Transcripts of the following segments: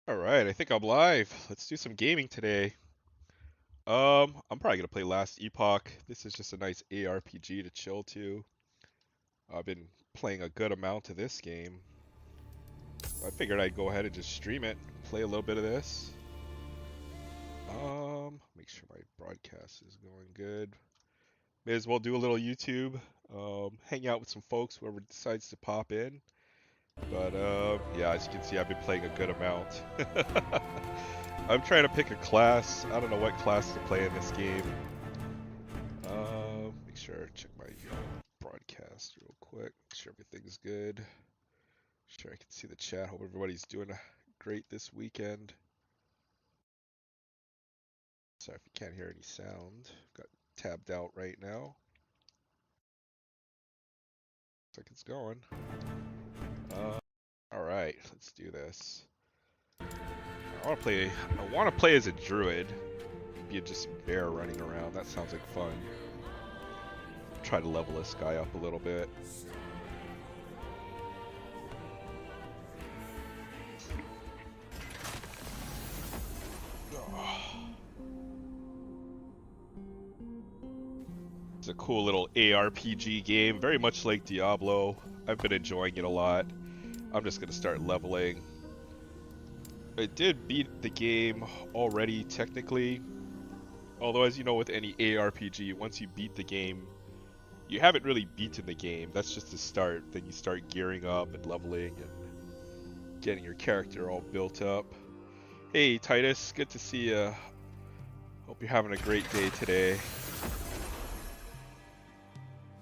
All right, I think I'm live. Let's do some gaming today. I'm probably gonna play Last Epoch. This is just a nice ARPG to chill to. I've been playing a good amount of this game. I figured I'd go ahead and just stream it, play a little bit of this. Make sure my broadcast is going good. May as well do a little YouTube. Hang out with some folks, whoever decides to pop in. But yeah, as you can see, I've been playing a good amount. I'm trying to pick a class. I don't know what class to play in this game. Make sure I check my broadcast real quick. Make sure everything's good. Make sure I can see the chat. Hope everybody's doing great this weekend. Sorry if you can't hear any sound. Got tabbed out right now. Looks like it's going. All right, let's do this. I want to play as a druid. Be just a bear running around. That sounds like fun. Try to level this guy up a little bit. It's a cool little ARPG game, very much like Diablo. I've been enjoying it a lot. I'm just gonna start leveling. I did beat the game already, technically. Although, as you know, with any ARPG, once you beat the game, you haven't really beaten the game. That's just the start. Then you start gearing up and leveling and getting your character all built up. Hey, Titus, good to see you. Hope you're having a great day today.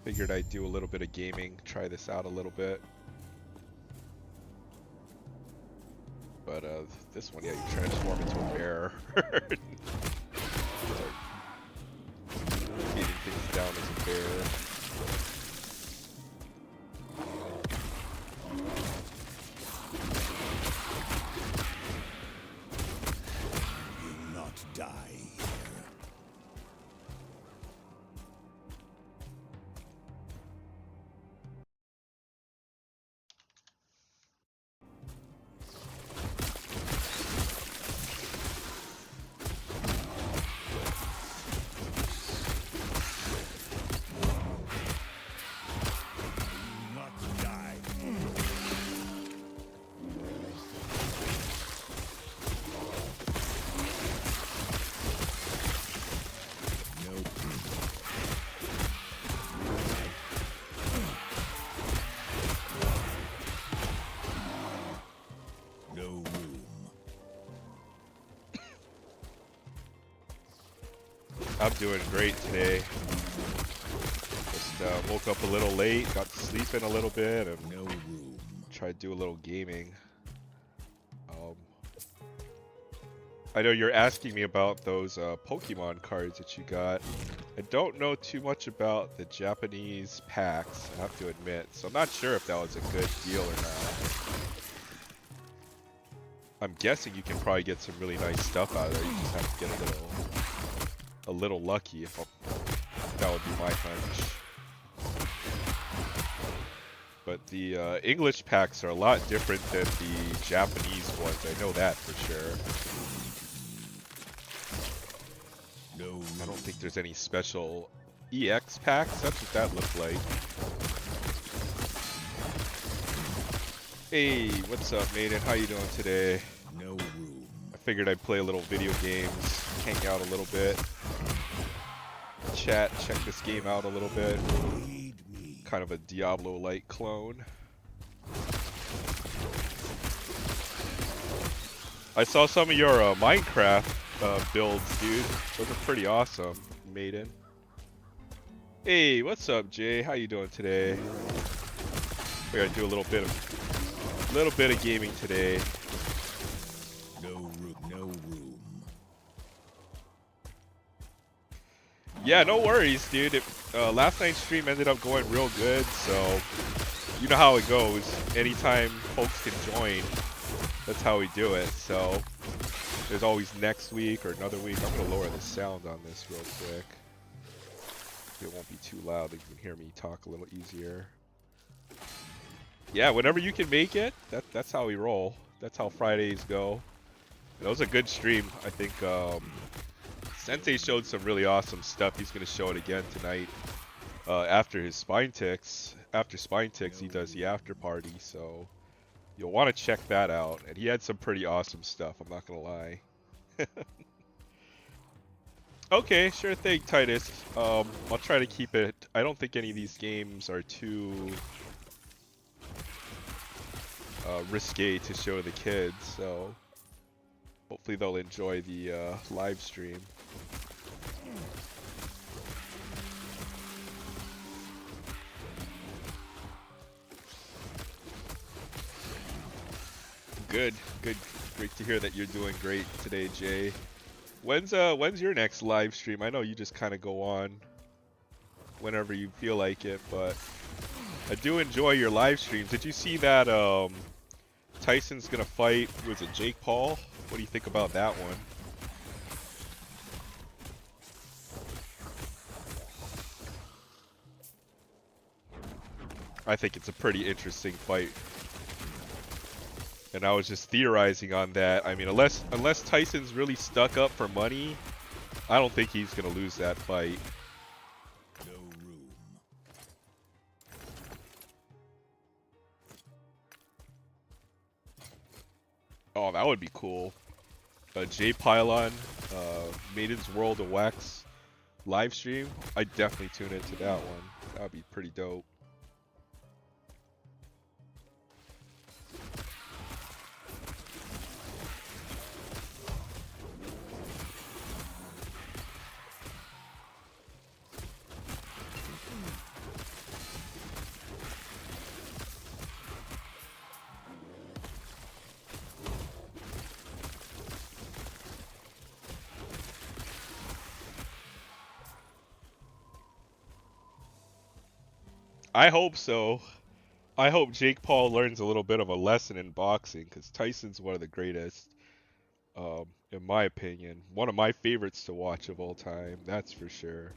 Figured I'd do a little bit of gaming, try this out a little bit. But this one, yeah, you transform into a bear. Beating things down as a bear. Will not die. I'm doing great today. Just woke up a little late, got to sleep in a little bit, and tried to do a little gaming. I know you're asking me about those Pokemon cards that you got. I don't know too much about the Japanese packs, I have to admit, so I'm not sure if that was a good deal or not. I'm guessing you can probably get some really nice stuff out of there. You just have to get a little lucky. If that would be my hunch. But the English packs are a lot different than the Japanese ones. I know that for sure. I don't think there's any special EX packs. That's what that looked like. Hey, what's up, Maiden? How you doing today? I figured I'd play a little video games, hang out a little bit, chat, check this game out a little bit. Kind of a Diablo-like clone. I saw some of your Minecraft builds, dude. Those are pretty awesome, Maiden. Hey, what's up, Jay? How you doing today? We gotta do a little bit of gaming today. No room. Yeah, no worries, dude. Last night's stream ended up going real good, so you know how it goes. Anytime folks can join, that's how we do it. So there's always next week or another week. I'm gonna lower the sound on this real quick. It won't be too loud. You can hear me talk a little easier. Yeah, whenever you can make it, that's how we roll. That's how Fridays go. That was a good stream. I think Sensei showed some really awesome stuff. He's going to show it again tonight after his spine ticks. After spine ticks, he does the after party, so you'll want to check that out. And he had some pretty awesome stuff, I'm not going to lie. Okay, sure thing, Titus. I'll try to keep it. I don't think any of these games are too risque to show the kids, so hopefully they'll enjoy the live stream. Good, good. Great to hear that you're doing great today, Jay. When's your next live stream? I know you just kind of go on whenever you feel like it, but I do enjoy your live streams. Did you see that Tyson's gonna fight, was it Jake Paul? What do you think about that one? I think it's a pretty interesting fight. And I was just theorizing on that. I mean, unless Tyson's really stuck up for money, I don't think he's gonna lose that fight. No room. Oh, that would be cool. J Pylon, Maiden's World of Wax live stream. I'd definitely tune into that one. That would be pretty dope. I hope so. I hope Jake Paul learns a little bit of a lesson in boxing, because Tyson's one of the greatest, in my opinion. One of my favorites to watch of all time, that's for sure.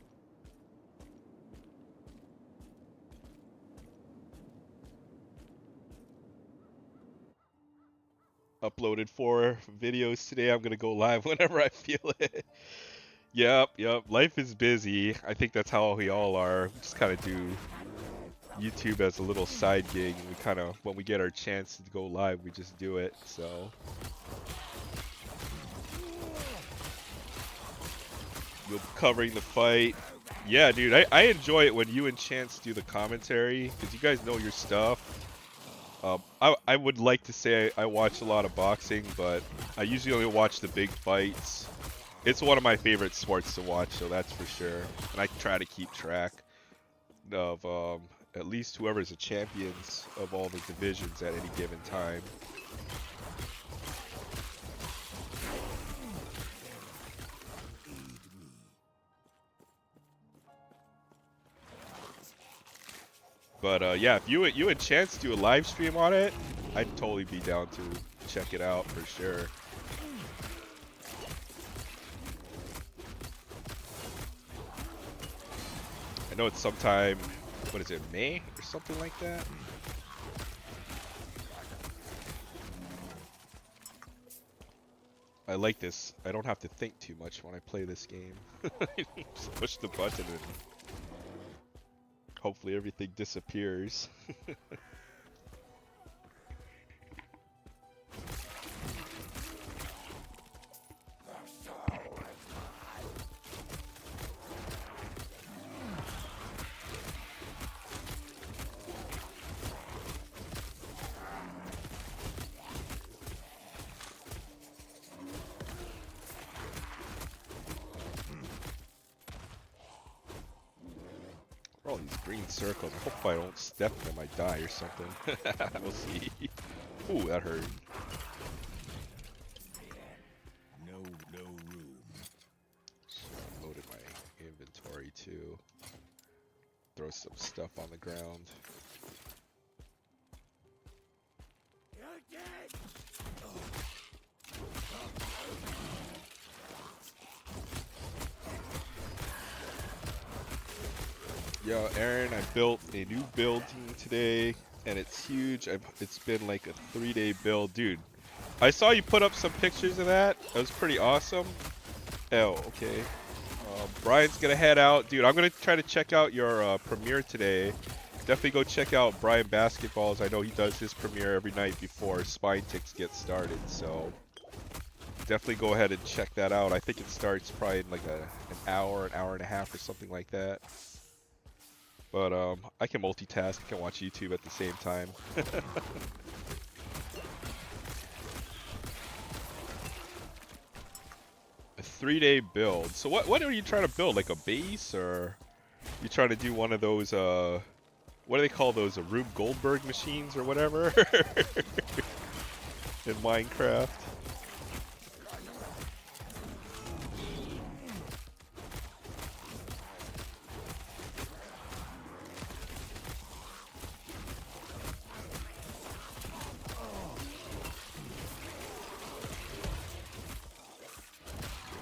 Uploaded 4 videos today. I'm gonna go live whenever I feel it. Yep, yep. Life is busy. I think that's how we all are. We just kind of do YouTube as a little side gig, and we kind of, when we get our chance to go live, we just do it. So you'll be covering the fight. Yeah, dude, I enjoy it when you and Chance do the commentary, because you guys know your stuff. I would like to say I watch a lot of boxing, but I usually only watch the big fights. It's one of my favorite sports to watch, so that's for sure. And I try to keep track of at least whoever's the champions of all the divisions at any given time. But yeah, if you and Chance do a live stream on it, I'd totally be down to check it out for sure. I know it's sometime, what is it, May or something like that? I like this. I don't have to think too much when I play this game. Just push the button and hopefully everything disappears. All these green circles. I hope I don't step in them, I die or something. We'll see. Ooh, that hurt. No room. So I loaded my inventory too. Throw some stuff on the ground. You're dead. Yo, Aaron, I built a new build today, and it's huge. It's been like a 3-day build. Dude, I saw you put up some pictures of that. That was pretty awesome. Oh, okay. Brian's gonna head out. Dude, I'm gonna try to check out your premiere today. Definitely go check out Brian Basketballs. I know he does his premiere every night before Spine Ticks get started, so definitely go ahead and check that out. I think it starts probably in like an hour and a half or something like that. But I can multitask. I can watch YouTube at the same time. A 3-day build. So what are you trying to build? Like a base, or you trying to do one of those what do they call those? Rube Goldberg machines or whatever in Minecraft?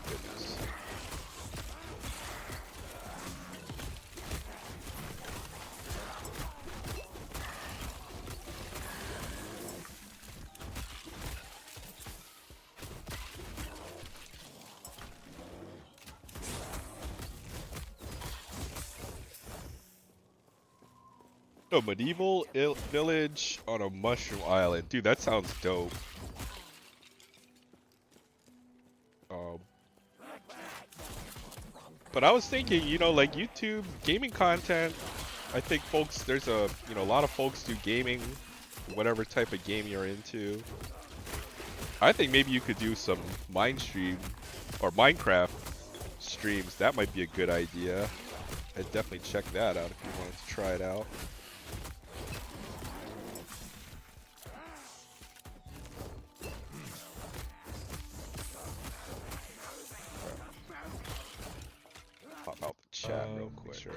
Goodness. A medieval village on a mushroom island. Dude, that sounds dope. But I was thinking, you know, like YouTube gaming content, I think folks, there's a, you know, a lot of folks do gaming, whatever type of game you're into. I think maybe you could do some Mindstream or Minecraft streams. That might be a good idea. I'd definitely check that out if you wanted to try it out. Pop out the chat real quick. Sure,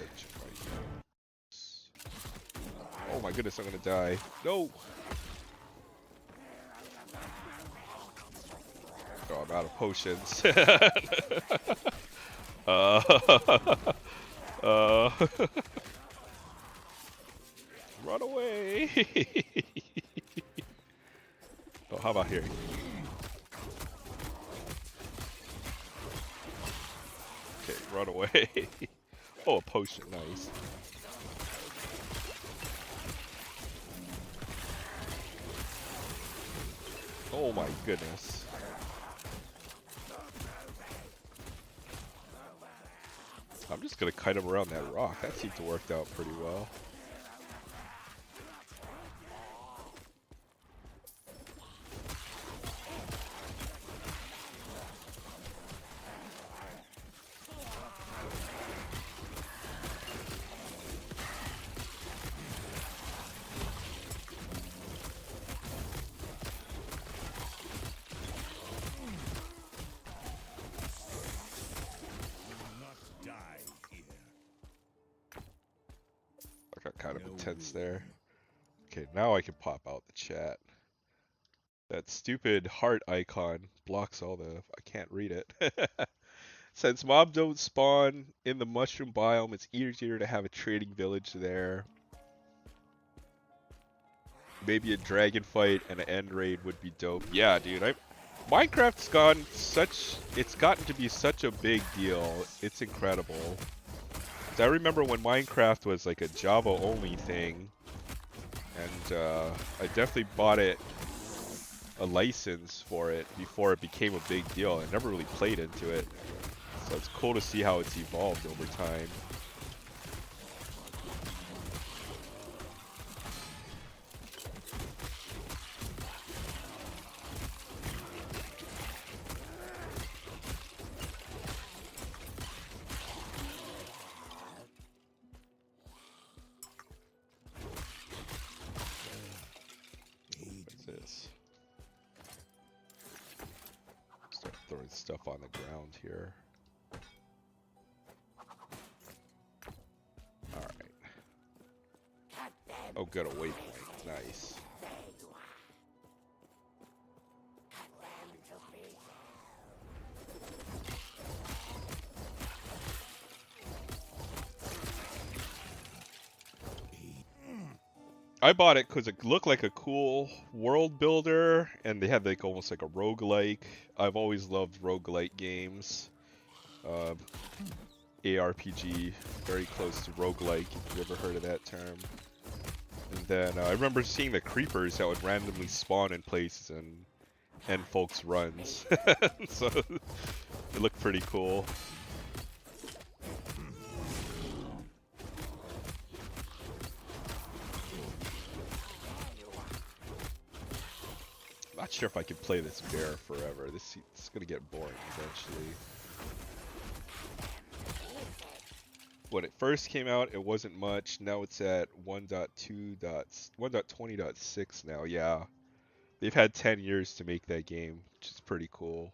oh my goodness, I'm gonna die. No! Oh, I'm out of potions. Run away! Oh, how about here? Okay, run away. Oh, a potion, nice. Oh my goodness. I'm just gonna kite him around that rock. That seemed to work out pretty well. I got kind of intense there. Okay, now I can pop out the chat. That stupid heart icon blocks all the... I can't read it. Since mobs don't spawn in the mushroom biome, it's easier to have a trading village there. Maybe a dragon fight and an end raid would be dope. Yeah, dude, Minecraft's gone it's gotten to be such a big deal. It's incredible. I remember when Minecraft was like a Java only thing, and I definitely bought a license for it before it became a big deal. I never really played into it, so it's cool to see how it's evolved over time. Start throwing stuff on the ground here. Alright. Oh, good, a waypoint. Nice. I bought it because it looked like a cool world builder, and they had like almost like a roguelike. I've always loved roguelike games. Uh, ARPG, very close to roguelike, if you've ever heard of that term. And then I remember seeing the creepers that would randomly spawn in places and folks' runs. So it looked pretty cool. Not sure if I can play this bear forever. This is gonna get boring eventually. When it first came out, it wasn't much. Now it's at 1.20.6 now. Yeah, they've had 10 years to make that game, which is pretty cool.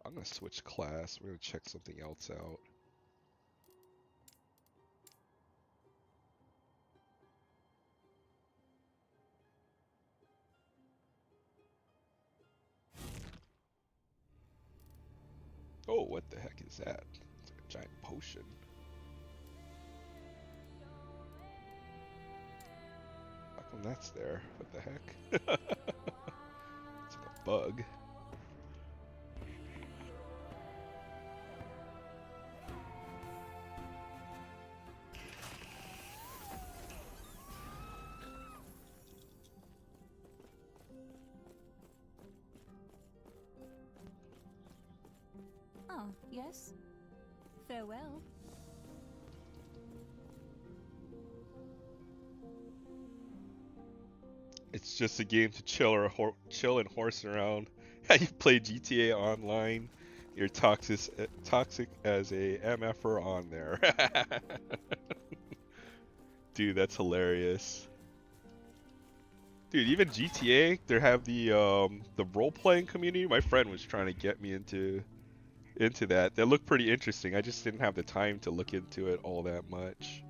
I'm gonna switch class. We're gonna check something else out. Oh, what the heck is that? It's like a giant potion. How come that's there? What the heck? It's like a bug. Oh, yes. Farewell. It's just a game to chill and horse around. You play GTA Online. You're toxic as a MFer on there. Dude, that's hilarious. Dude, even GTA, they have the role-playing community. My friend was trying to get me into that. That looked pretty interesting. I just didn't have the time to look into it all that much.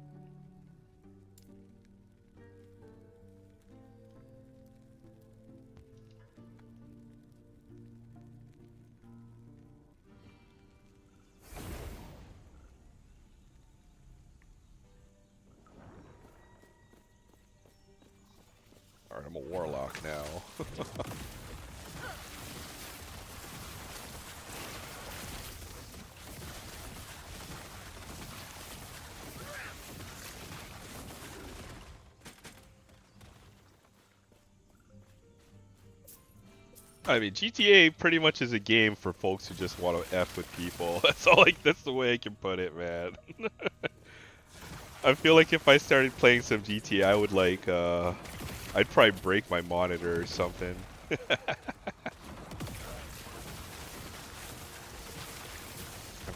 Alright, I'm a warlock now. I mean, GTA pretty much is a game for folks who just want to F with people. That's the way I can put it, man. I feel like if I started playing some GTA, I would I'd probably break my monitor or something. I've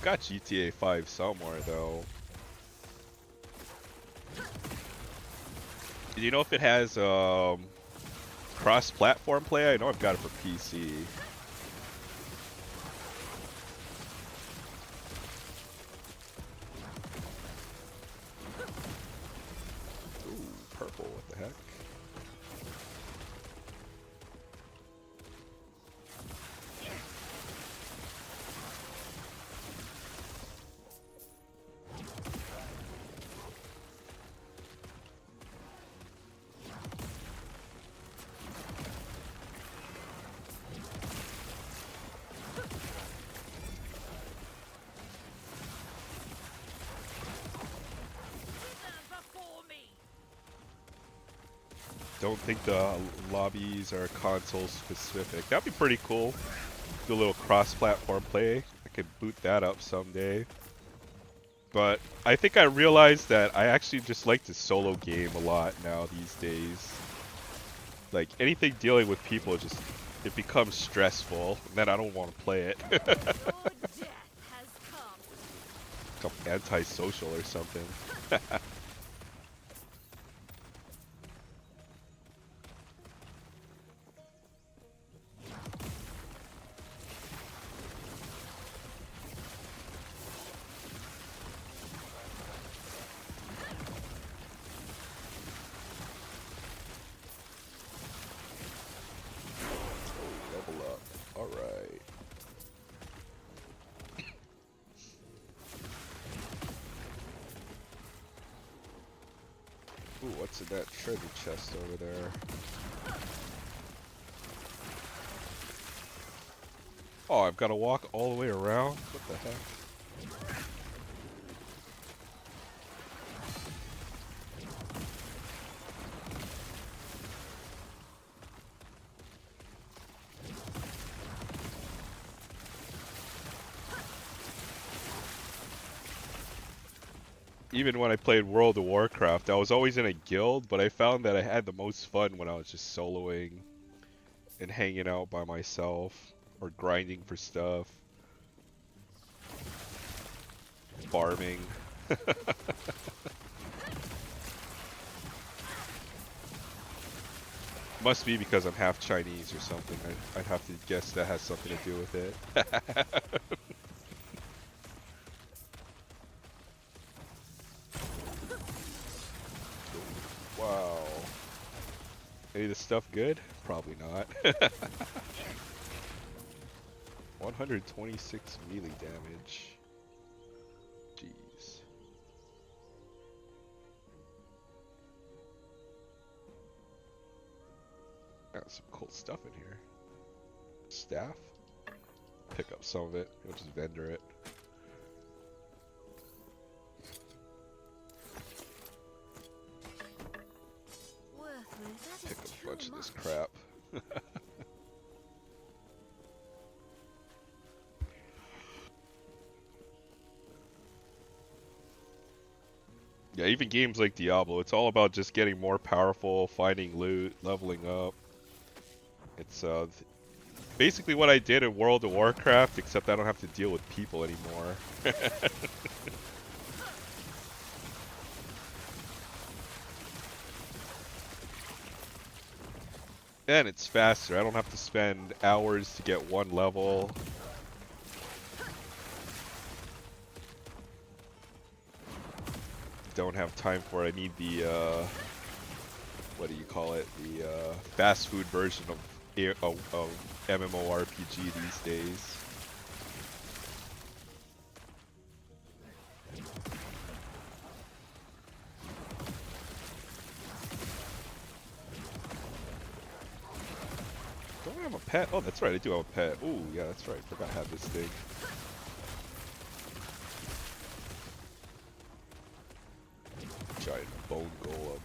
got GTA 5 somewhere though. Do you know if it has cross-platform play? I know I've got it for PC. Ooh, purple, what the heck? Don't think the lobbies are console specific. That'd be pretty cool. Do a little cross-platform play. I could boot that up someday. But I think I realized that I actually just like to solo game a lot now these days. Like anything dealing with people it becomes stressful, and then I don't want to play it. Become antisocial or something. Level up. Alright. Ooh, what's in that treasure chest over there? Oh, I've got to walk all the way around? What the heck? Even when I played World of Warcraft, I was always in a guild, but I found that I had the most fun when I was just soloing and hanging out by myself or grinding for stuff, farming. Must be because I'm half Chinese or something. I'd have to guess that has something to do with it. Wow. Any of this stuff good? Probably not. 126 melee damage. Jeez. Got some cool stuff in here. Staff? Pick up some of it. We'll just vendor it. Pick up a bunch of this crap. Yeah, even games like Diablo, it's all about just getting more powerful, finding loot, leveling up. It's basically what I did in World of Warcraft, except I don't have to deal with people anymore. And it's faster. I don't have to spend hours to get one level. Don't have time for it. I need the what do you call it? The fast food version of MMORPG these days. Don't I have a pet? Oh, that's right. I do have a pet. Ooh, yeah, that's right. Forgot I had this thing. Giant bone golem.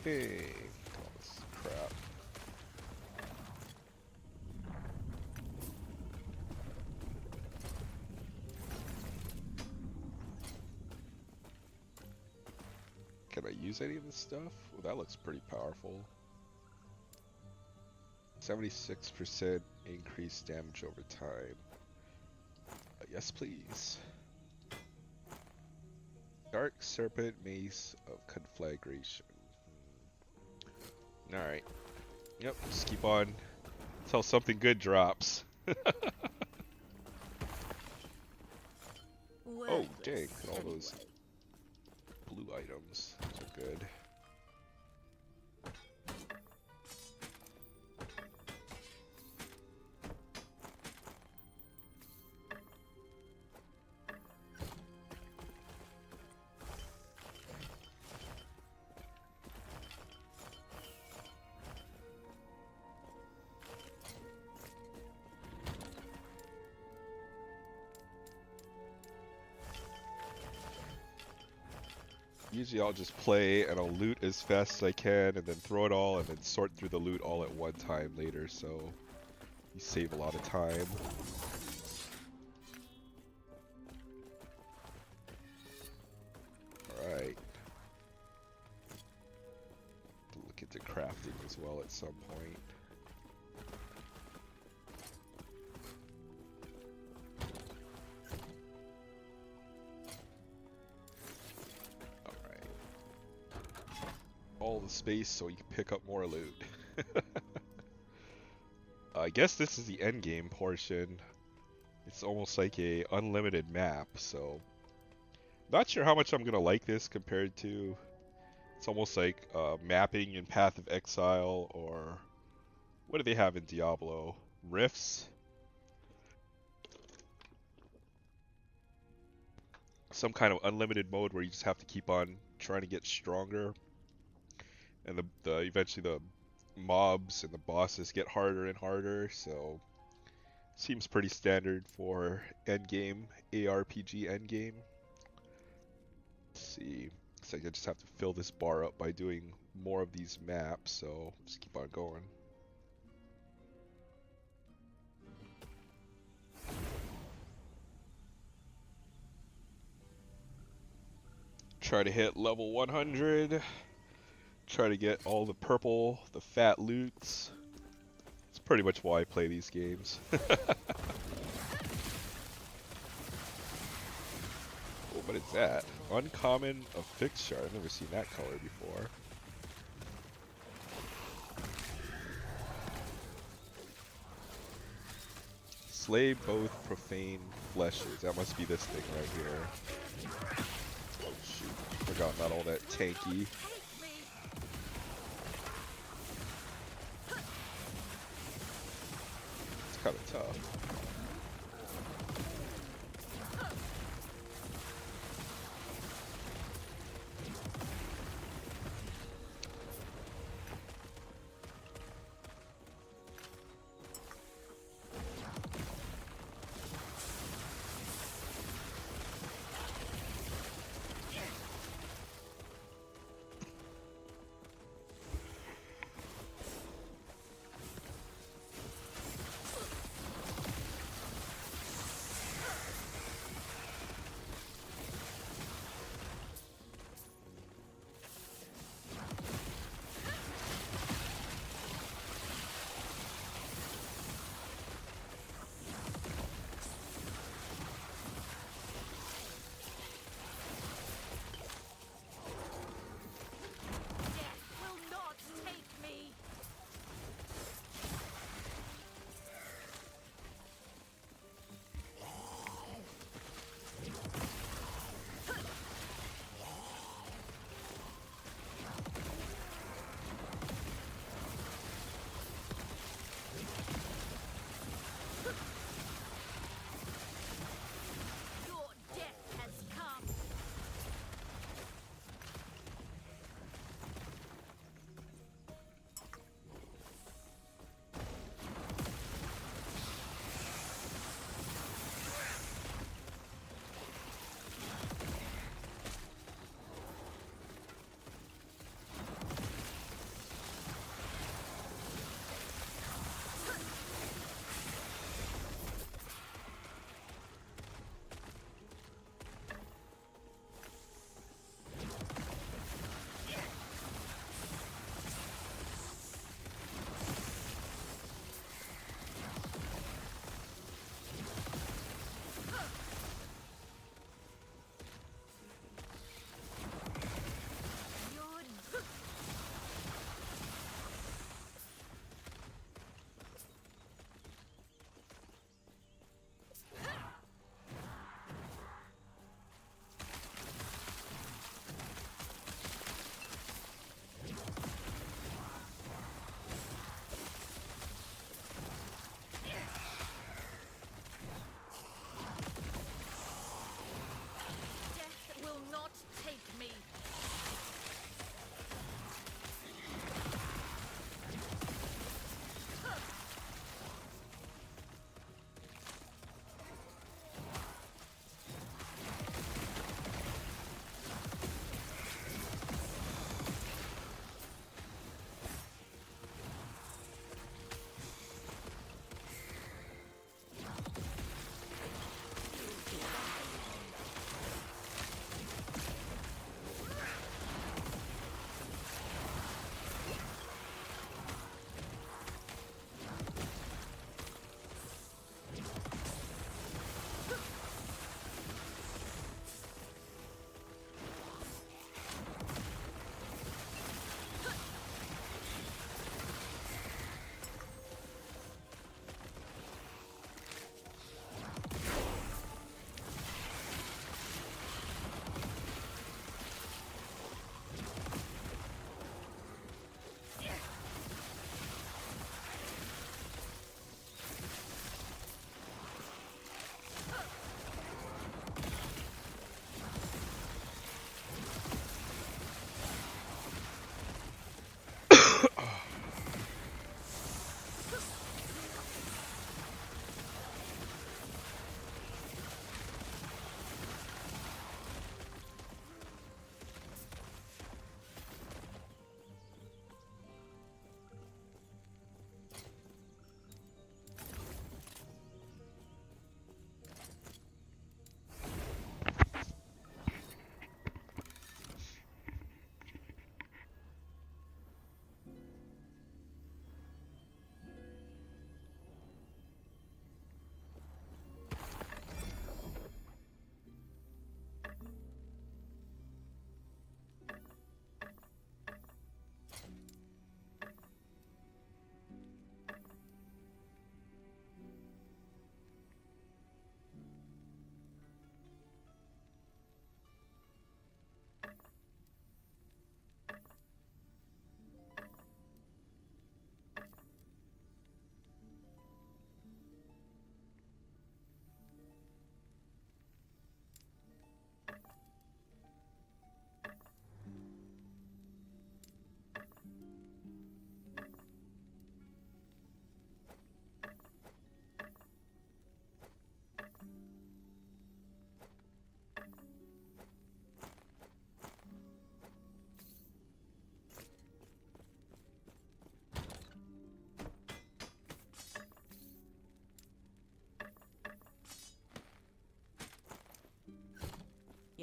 Hey, all this crap. Can I use any of this stuff? Well, that looks pretty powerful. 76% increased damage over time. Yes, please. Dark Serpent Mace of Conflagration. Alright. Yep, just keep on until something good drops. Oh, dang. All those blue items. Those are good. Usually I'll just play and I'll loot as fast as I can and then throw it all and then sort through the loot all at one time later, so you save a lot of time. Alright. crafting as well at some point. Alright. All the space so you can pick up more loot. I guess this is the end game portion. It's almost like a unlimited map, so not sure how much I'm gonna like this compared to. It's almost like mapping in Path of Exile, or what do they have in Diablo? Rifts? Some kind of unlimited mode where you just have to keep on trying to get stronger, and the eventually the mobs and the bosses get harder and harder. So seems pretty standard for endgame ARPG endgame. Let's see. Looks like I just have to fill this bar up by doing more of these maps, so just keep on going. Try to hit level 100. Try to get all the purple, the fat loots. It's pretty much why I play these games. Oh, what is that? Uncommon of fixture. I've never seen that color before. Slay both profane fleshes. That must be this thing right here. Oh shoot. Forgot about all that tanky. It's kind of tough.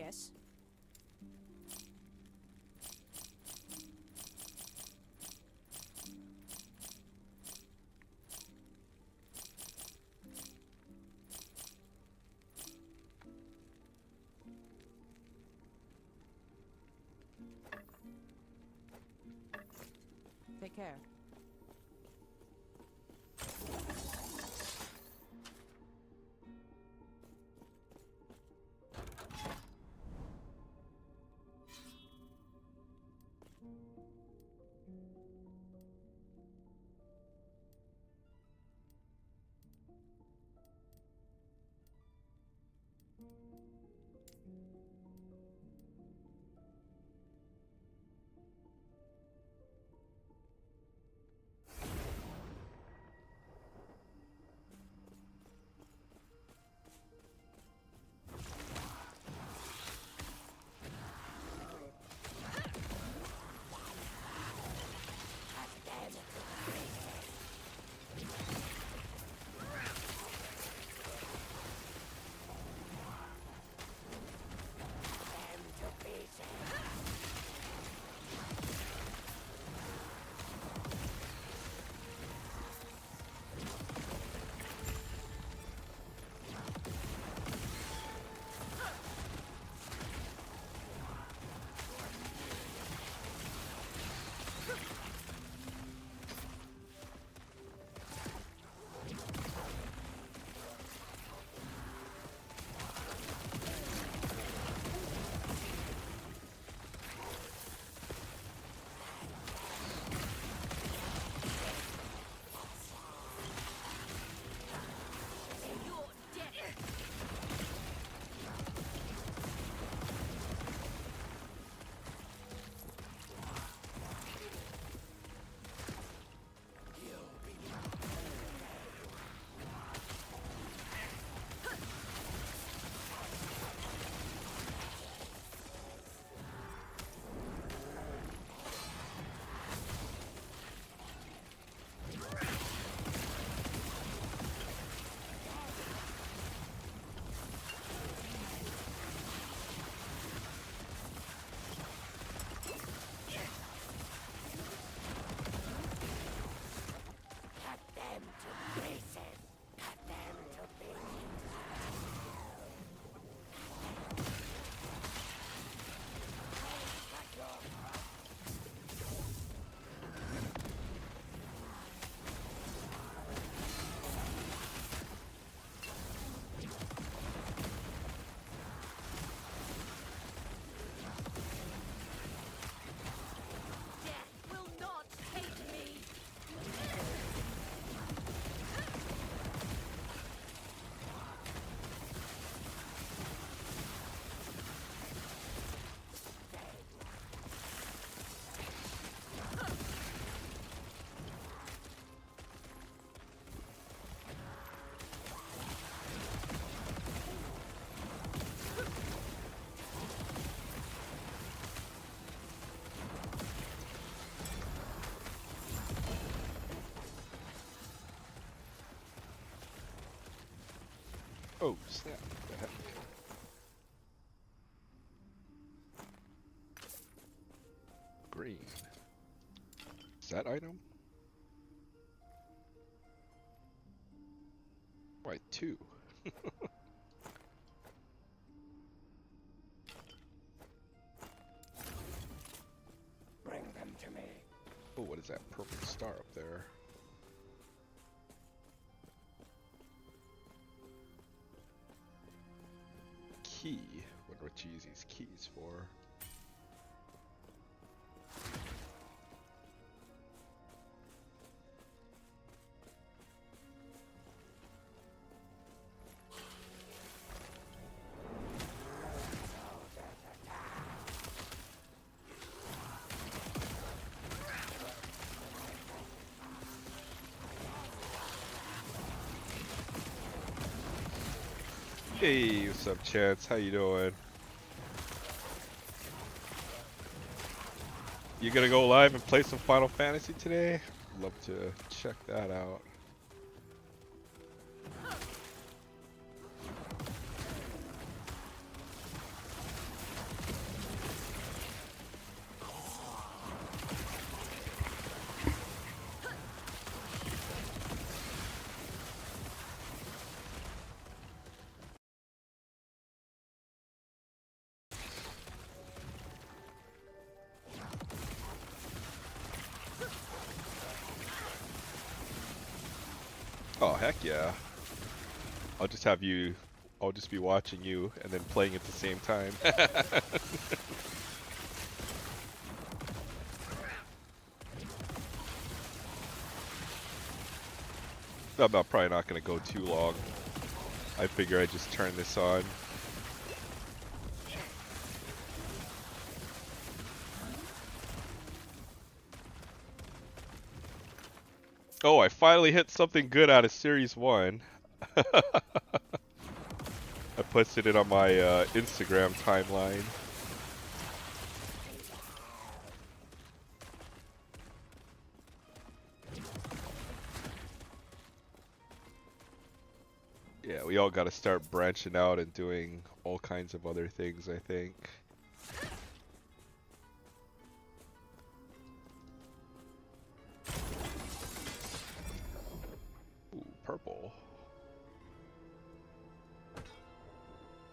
Yes. Take care. Oh, snap. What the heck? Green. Is that item? Why, two? Bring them to me. Oh, what is that purple star up there? Key. Wonder what you use these keys for. Hey, what's up, Chance? How you doing? You gonna go live and play some Final Fantasy today? Love to check that out. Oh, heck yeah. I'll just have you, I'll just be watching you and then playing at the same time. I'm not, probably not going to go too long. I figure I just turn this on. Oh, I finally hit something good out of Series 1. I posted it on my Instagram timeline. Yeah, we all got to start branching out and doing all kinds of other things, I think. Ooh, purple.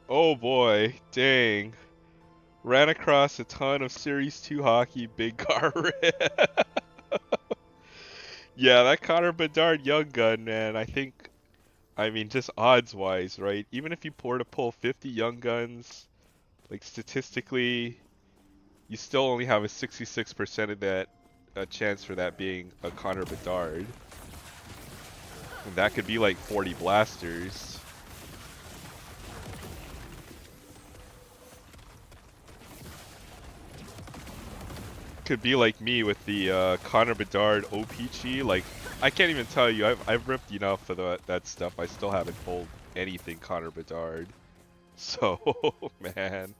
Oh boy, dang. Ran across a ton of Series 2 hockey big car rip. Yeah, that Connor Bedard Young Gun, man, I mean, just odds-wise, right? Even if you were to pull 50 Young Guns, like statistically, you still only have a 66% of that chance for that being a Connor Bedard. And that could be like 40 blasters. Could be like me with the Connor Bedard OPG. Like, I can't even tell you, I've ripped enough of that stuff. I still haven't pulled anything Connor Bedard. So, man.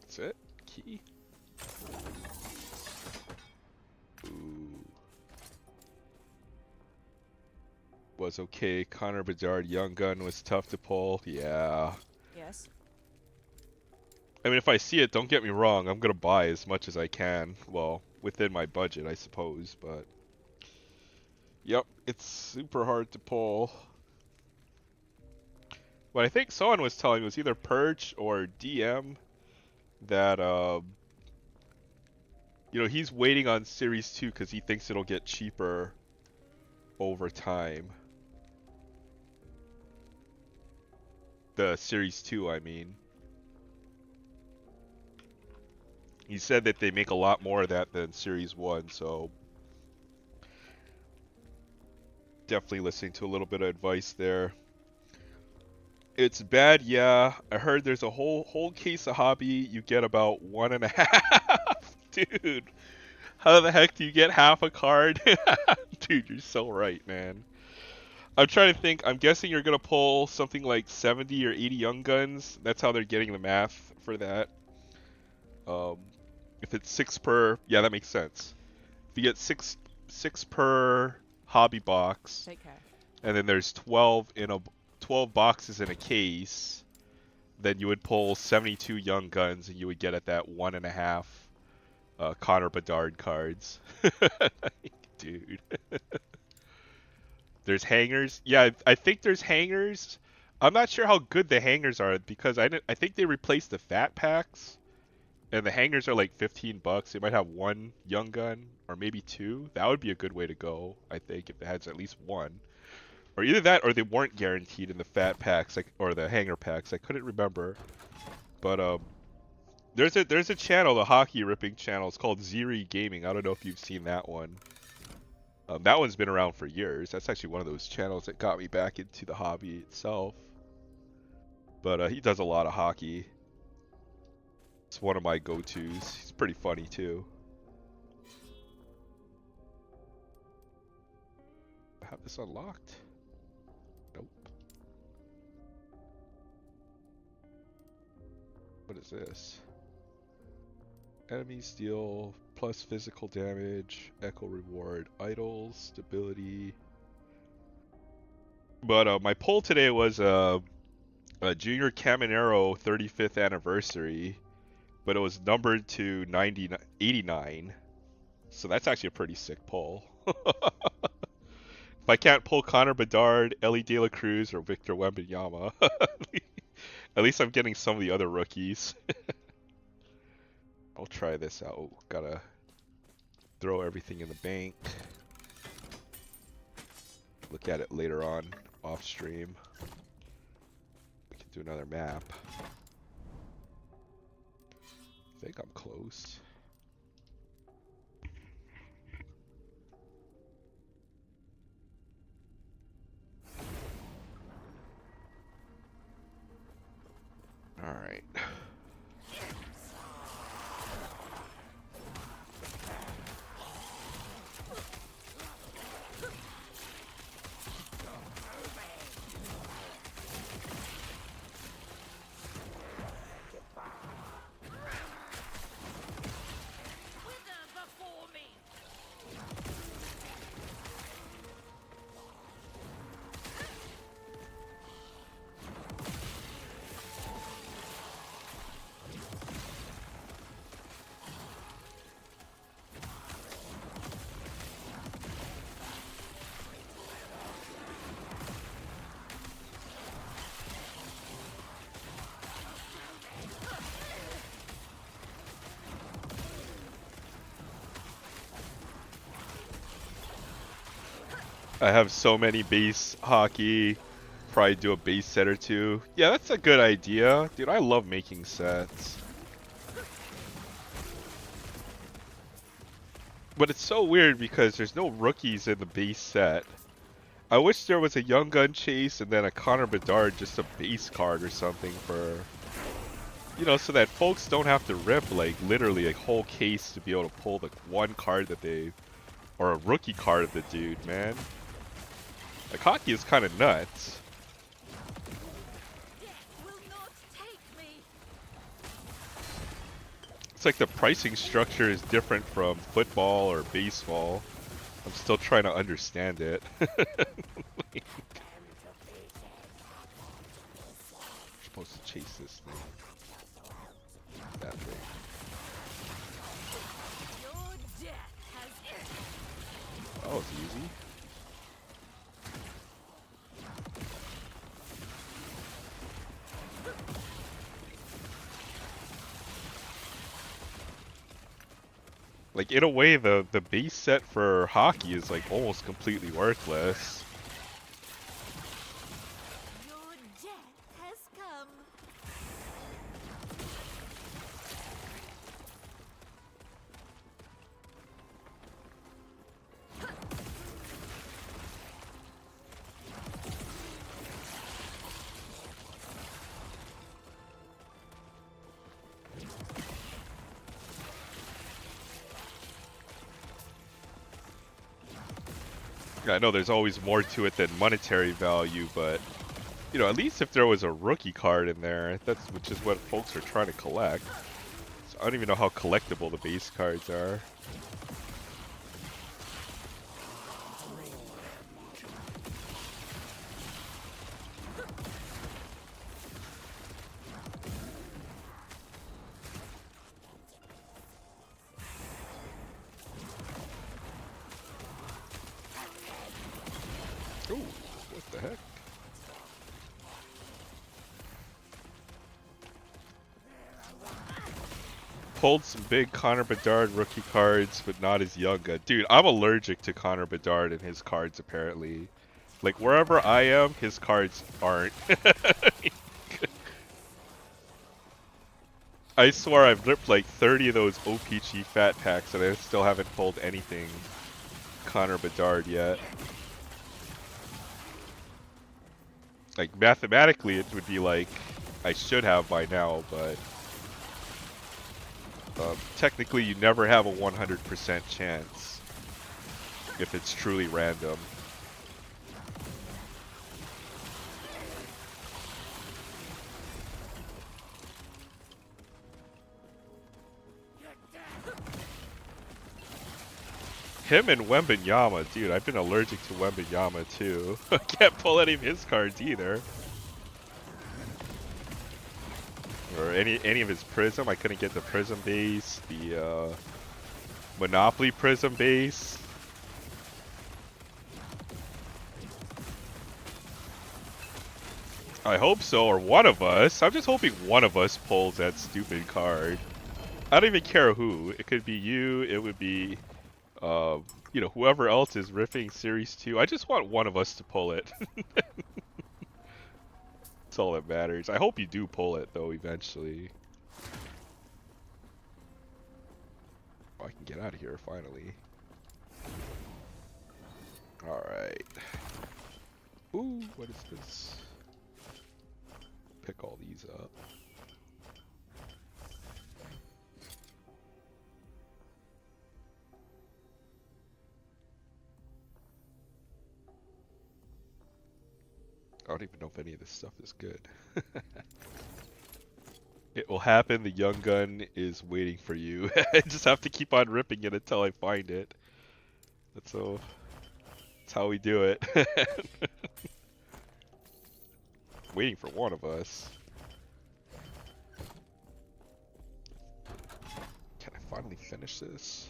That's it? Key? Ooh. Was okay. Connor Bedard Young Gun was tough to pull. Yeah. Yes. I mean, if I see it, don't get me wrong, I'm gonna buy as much as I can. Well, within my budget, I suppose, but... Yep, it's super hard to pull. What I think someone was telling me was either Perch or DM that, you know, he's waiting on Series 2 because he thinks it'll get cheaper over time. The Series 2, I mean. He said that they make a lot more of that than Series 1, so definitely listening to a little bit of advice there. It's bad, yeah. I heard there's a whole case of hobby. You get about 1.5. Dude, how the heck do you get half a card? Dude, you're so right, man. I'm trying to think. I'm guessing you're gonna pull something like 70 or 80 Young Guns. That's how they're getting the math for that. If it's 6 per, yeah, that makes sense. If you get six per hobby box, Take care. and then there's 12 boxes in a case, then you would pull 72 Young Guns, and you would get at that 1.5 Connor Bedard cards. Dude. There's hangers. Yeah, I think there's hangers. I'm not sure how good the hangers are because I think they replaced the fat packs, and the hangers are like 15 bucks. They might have one Young Gun or maybe two. That would be a good way to go, I think, if it has at least one. Or either that or they weren't guaranteed in the fat packs, like, or the hanger packs. I couldn't remember. But there's a channel, the hockey ripping channel. It's called Ziri Gaming. I don't know if you've seen that one. That one's been around for years. That's actually one of those channels that got me back into the hobby itself. But he does a lot of hockey. It's one of my go-tos. He's pretty funny too. I have this unlocked. Nope. What is this? Enemies deal plus physical damage, echo reward, idols, stability. But my pull today was a Junior Caminero 35th anniversary, but it was numbered to 89. So that's actually a pretty sick pull. If I can't pull Connor Bedard, Ellie De La Cruz, or Victor Wembanyama, At least I'm getting some of the other rookies. I'll try this out. Gotta throw everything in the bank. Look at it later on, off stream. We can do another map. I think I'm close. Alright. I have so many base hockey. Probably do a base set or two. Yeah, that's a good idea. Dude, I love making sets. But it's so weird because there's no rookies in the base set. I wish there was a Young Gun Chase and then a Connor Bedard, just a base card or something for... You know, so that folks don't have to rip, like, literally a whole case to be able to pull the one card that they... Or a rookie card of the dude, man. Like, hockey is kind of nuts. It's like the pricing structure is different from football or baseball. I'm still trying to understand it. Like, we're supposed to chase this thing. That way. That was easy. Like, in a way, the base set for hockey is like almost completely worthless. Your death has come. Yeah, I know there's always more to it than monetary value, but you know, at least if there was a rookie card in there, which is what folks are trying to collect. So I don't even know how collectible the base cards are. Ooh, what the heck? Pulled some big Connor Bedard rookie cards, but not his young gun. Dude, I'm allergic to Connor Bedard and his cards, apparently. Like, wherever I am, his cards aren't. I swear I've ripped like 30 of those OPG fat packs and I still haven't pulled anything Connor Bedard yet. Like, mathematically it would be like I should have by now, but technically you never have a 100% chance if it's truly random. Him and Wembenyama, dude, I've been allergic to Wembenyama too. I can't pull any of his cards either. Or any of his Prism. I couldn't get the Prism base, the Monopoly Prism base. I hope so, or one of us. I'm just hoping one of us pulls that stupid card. I don't even care who. It could be you. It would be, uh, whoever else is riffing Series 2. I just want one of us to pull it. That's all that matters. I hope you do pull it, though, eventually. Oh, I can get out of here, finally. Alright. Ooh, what is this? Pick all these up. I don't even know if any of this stuff is good. It will happen. The young gun is waiting for you. I just have to keep on ripping it until I find it. That's how we do it. Waiting for one of us. Can I finally finish this?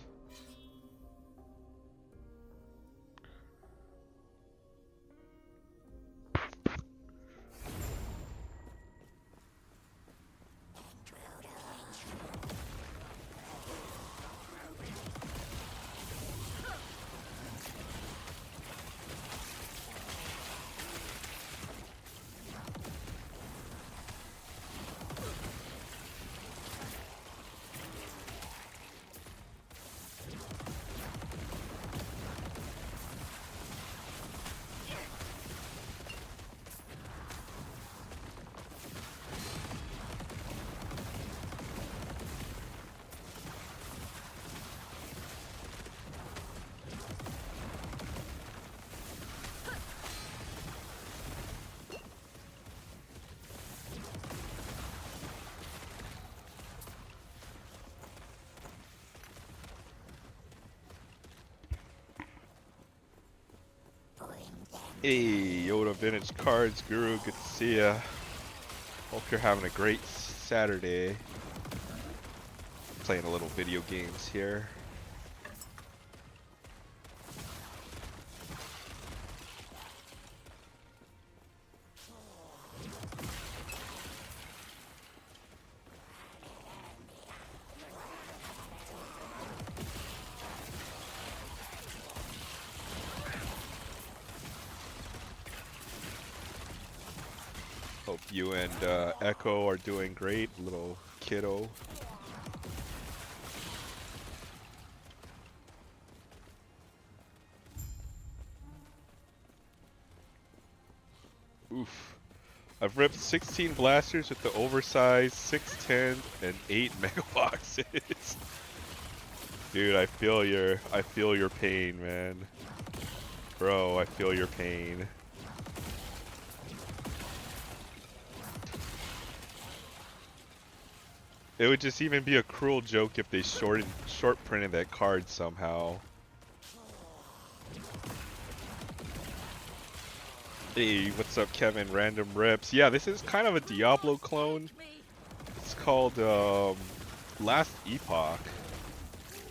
Hey, Yoda Vintage Cards Guru, good to see ya. Hope you're having a great Saturday. Playing a little video games here. Hope you and Echo are doing great, little kiddo. Oof. I've ripped 16 blasters with the oversized 610 and 8 mega boxes. Dude, I feel your pain, man. Bro, I feel your pain. It would just even be a cruel joke if they short printed that card somehow. Hey, what's up, Kevin? Random Rips. Yeah, this is kind of a Diablo clone. It's called Last Epoch.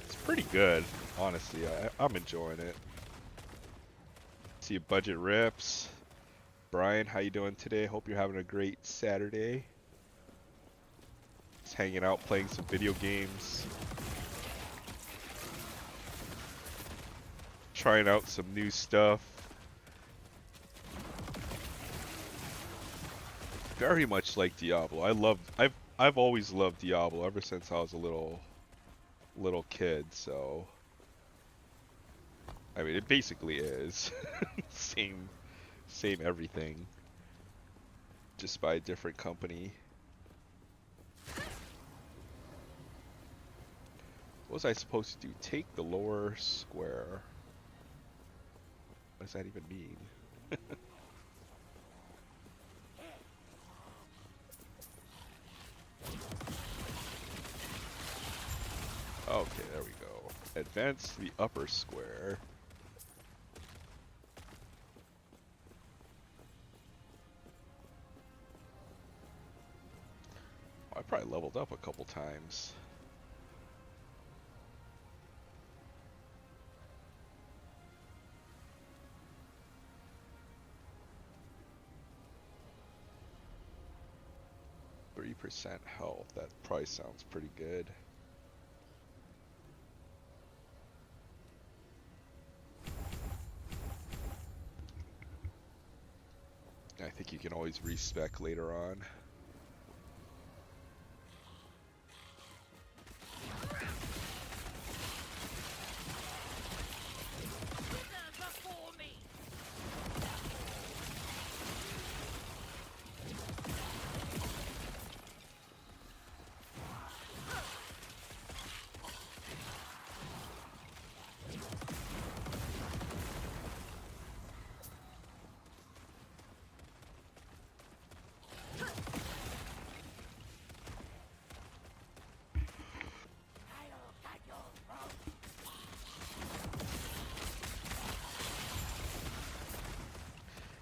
It's pretty good, honestly. I'm enjoying it. See you, Budget Rips. Brian, how you doing today? Hope you're having a great Saturday. Just hanging out, playing some video games. Trying out some new stuff. Very much like Diablo. I've always loved Diablo ever since I was a little kid, so I mean it basically is same everything, just by a different company. What was I supposed to do? Take the lower square. What does that even mean? Okay, there we go. Advance the upper square. I probably leveled up a couple times. 30% health. That probably sounds pretty good. I think you can always respec later on.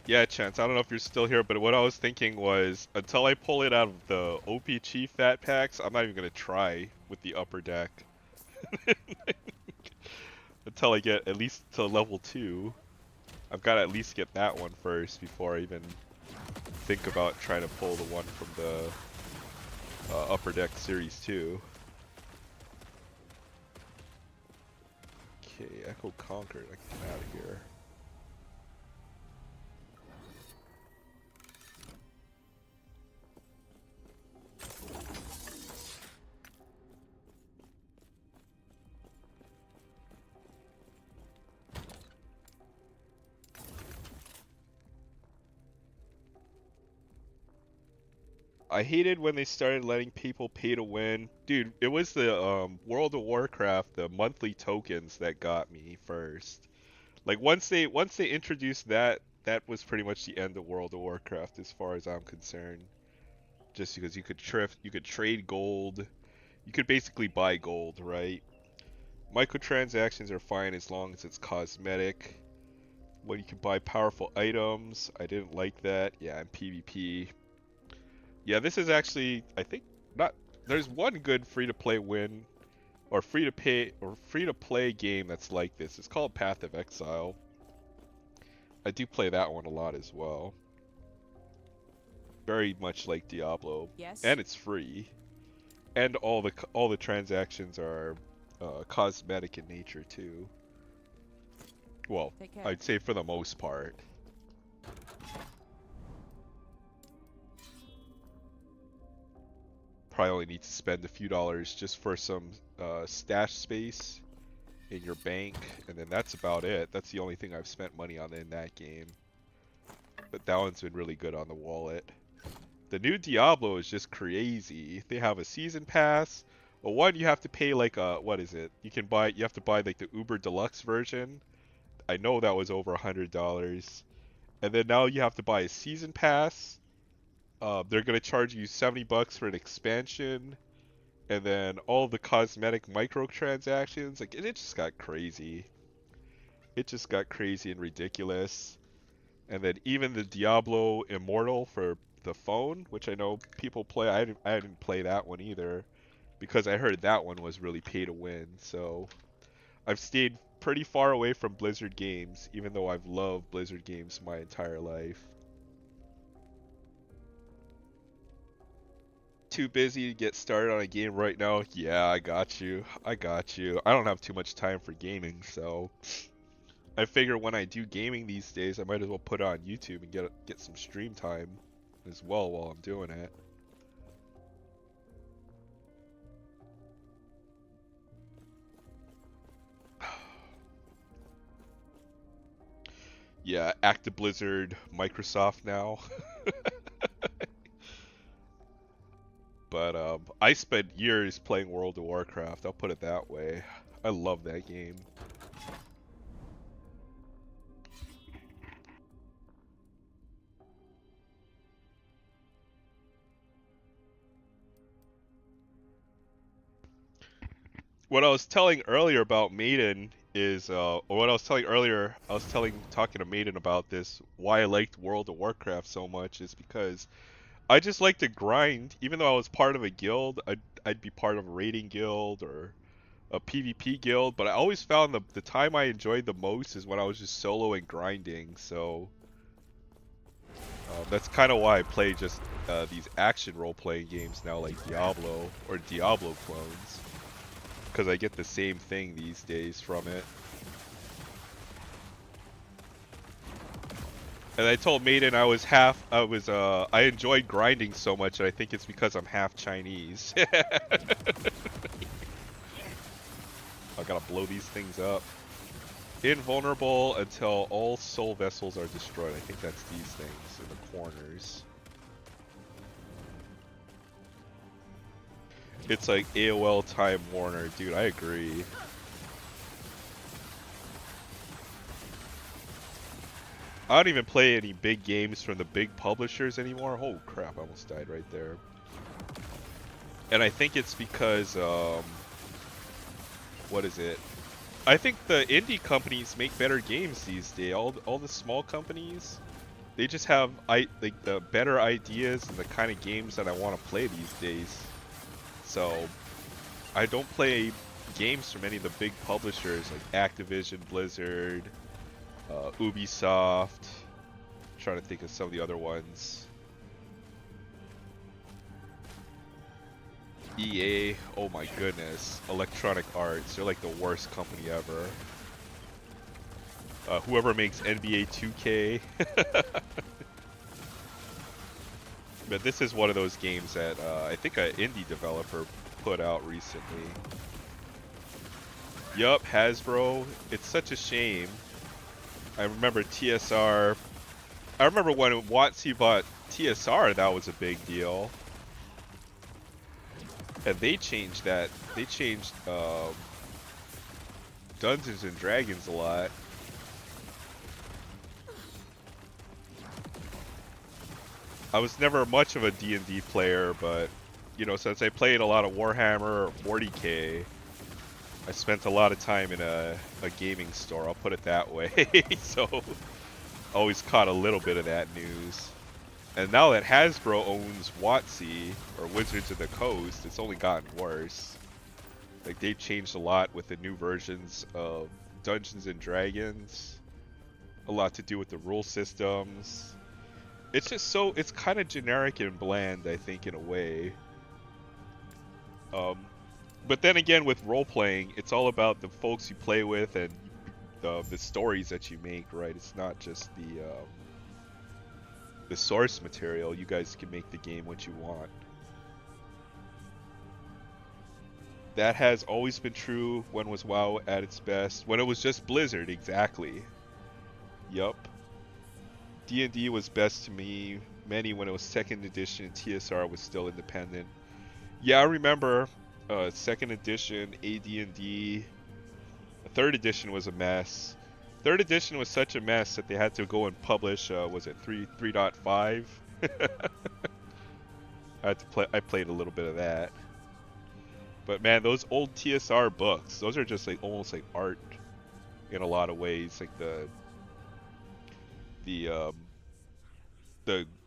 Yeah, Chance, I don't know if you're still here, but what I was thinking was, until I pull it out of the OPG fat packs, I'm not even going to try with the upper deck. Until I get at least to level 2. I've got to at least get that one first before I even think about trying to pull the one from the upper deck series 2. Okay, Echo conquered. I can get out of here. I hated when they started letting people pay to win. Dude, it was the World of Warcraft, the monthly tokens that got me first. Like once they introduced that, that was pretty much the end of World of Warcraft as far as I'm concerned. Just because you could trade gold, you could basically buy gold, right? Microtransactions are fine as long as it's cosmetic. When you can buy powerful items, I didn't like that. Yeah, in PvP. Yeah, this is actually, I think, not. There's one good free-to-play win, or free-to-play game that's like this. It's called Path of Exile. I do play that one a lot as well. Very much like Diablo. Yes. And it's free. And all the transactions are cosmetic in nature too. Well, Take care. I'd say for the most part. Probably only need to spend a few dollars just for some stash space in your bank, and then that's about it. That's the only thing I've spent money on in that game. But that one's been really good on the wallet. The new Diablo is just crazy. They have a season pass. Well, one, you have to pay like a, what is it? You have to buy like the Uber Deluxe version. I know that was over $100. And then now you have to buy a season pass. They're gonna charge you $70 for an expansion, and then all the cosmetic microtransactions. Like it just got crazy. It just got crazy and ridiculous. And then even the Diablo Immortal for the phone, which I know people play. I didn't play that one either, because I heard that one was really pay to win. So I've stayed pretty far away from Blizzard games, even though I've loved Blizzard games my entire life. Too busy to get started on a game right now. Yeah, I got you. I got you. I don't have too much time for gaming, so I figure when I do gaming these days, I might as well put it on YouTube and get some stream time as well while I'm doing it. Yeah, Active Blizzard, Microsoft now. But I spent years playing World of Warcraft, I'll put it that way. I love that game. What I was telling earlier about Maiden is, or what I was telling earlier, talking to Maiden about this, why I liked World of Warcraft so much is because I just like to grind. Even though I was part of a guild, I'd be part of a raiding guild or a PvP guild, but I always found the time I enjoyed the most is when I was just solo and grinding. So That's kind of why I play just these action role-playing games now, like Diablo or Diablo clones, because I get the same thing these days from it. And I told Maiden I enjoyed grinding so much, and I think it's because I'm half Chinese. I gotta blow these things up. Invulnerable until all soul vessels are destroyed. I think that's these things in the corners. It's like AOL Time Warner. Dude, I agree. I don't even play any big games from the big publishers anymore. Oh crap, I almost died right there. And I think it's because, what is it? I think the indie companies make better games these days. All the small companies, they just have like the better ideas and the kind of games that I want to play these days. So I don't play games from any of the big publishers like Activision, Blizzard, Ubisoft. I'm trying to think of some of the other ones. EA, oh my goodness. Electronic Arts, they're like the worst company ever. Whoever makes NBA 2K. But this is one of those games that I think an indie developer put out recently. Yup, Hasbro. It's such a shame. I remember TSR. I remember when WotC bought TSR, that was a big deal. And they changed that. They changed Dungeons and Dragons a lot. I was never much of a D&D player, but you know, since I played a lot of Warhammer or 40K, I spent a lot of time in a gaming store, I'll put it that way. So, always caught a little bit of that news. And now that Hasbro owns WotC, or Wizards of the Coast, it's only gotten worse. Like, they've changed a lot with the new versions of Dungeons and Dragons. A lot to do with the rule systems. It's just so, it's kind of generic and bland, I think, in a way. But then again, with role-playing, it's all about the folks you play with and the stories that you make, right? It's not just the source material. You guys can make the game what you want. That has always been true. When was WoW at its best? When it was just Blizzard, exactly. Yup. D&D was best to me. Many when it was second edition and TSR was still independent. Yeah, I remember second edition, AD&D. Third edition was a mess. Third edition was such a mess that they had to go and publish, was it 3.5? I played a little bit of that. But man, those old TSR books, those are just like almost like art in a lot of ways. Like the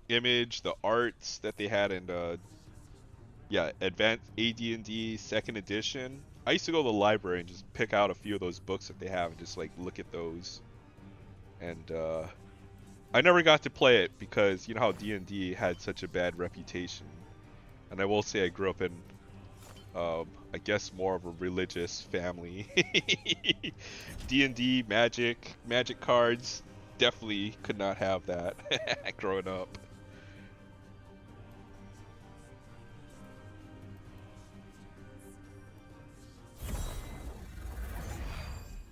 image, the arts that they had in yeah, Advanced AD&D second edition. I used to go to the library and just pick out a few of those books that they have and just like look at those. And I never got to play it because you know how D&D had such a bad reputation. And I will say I grew up in I guess more of a religious family. D&D, magic cards, definitely could not have that growing up.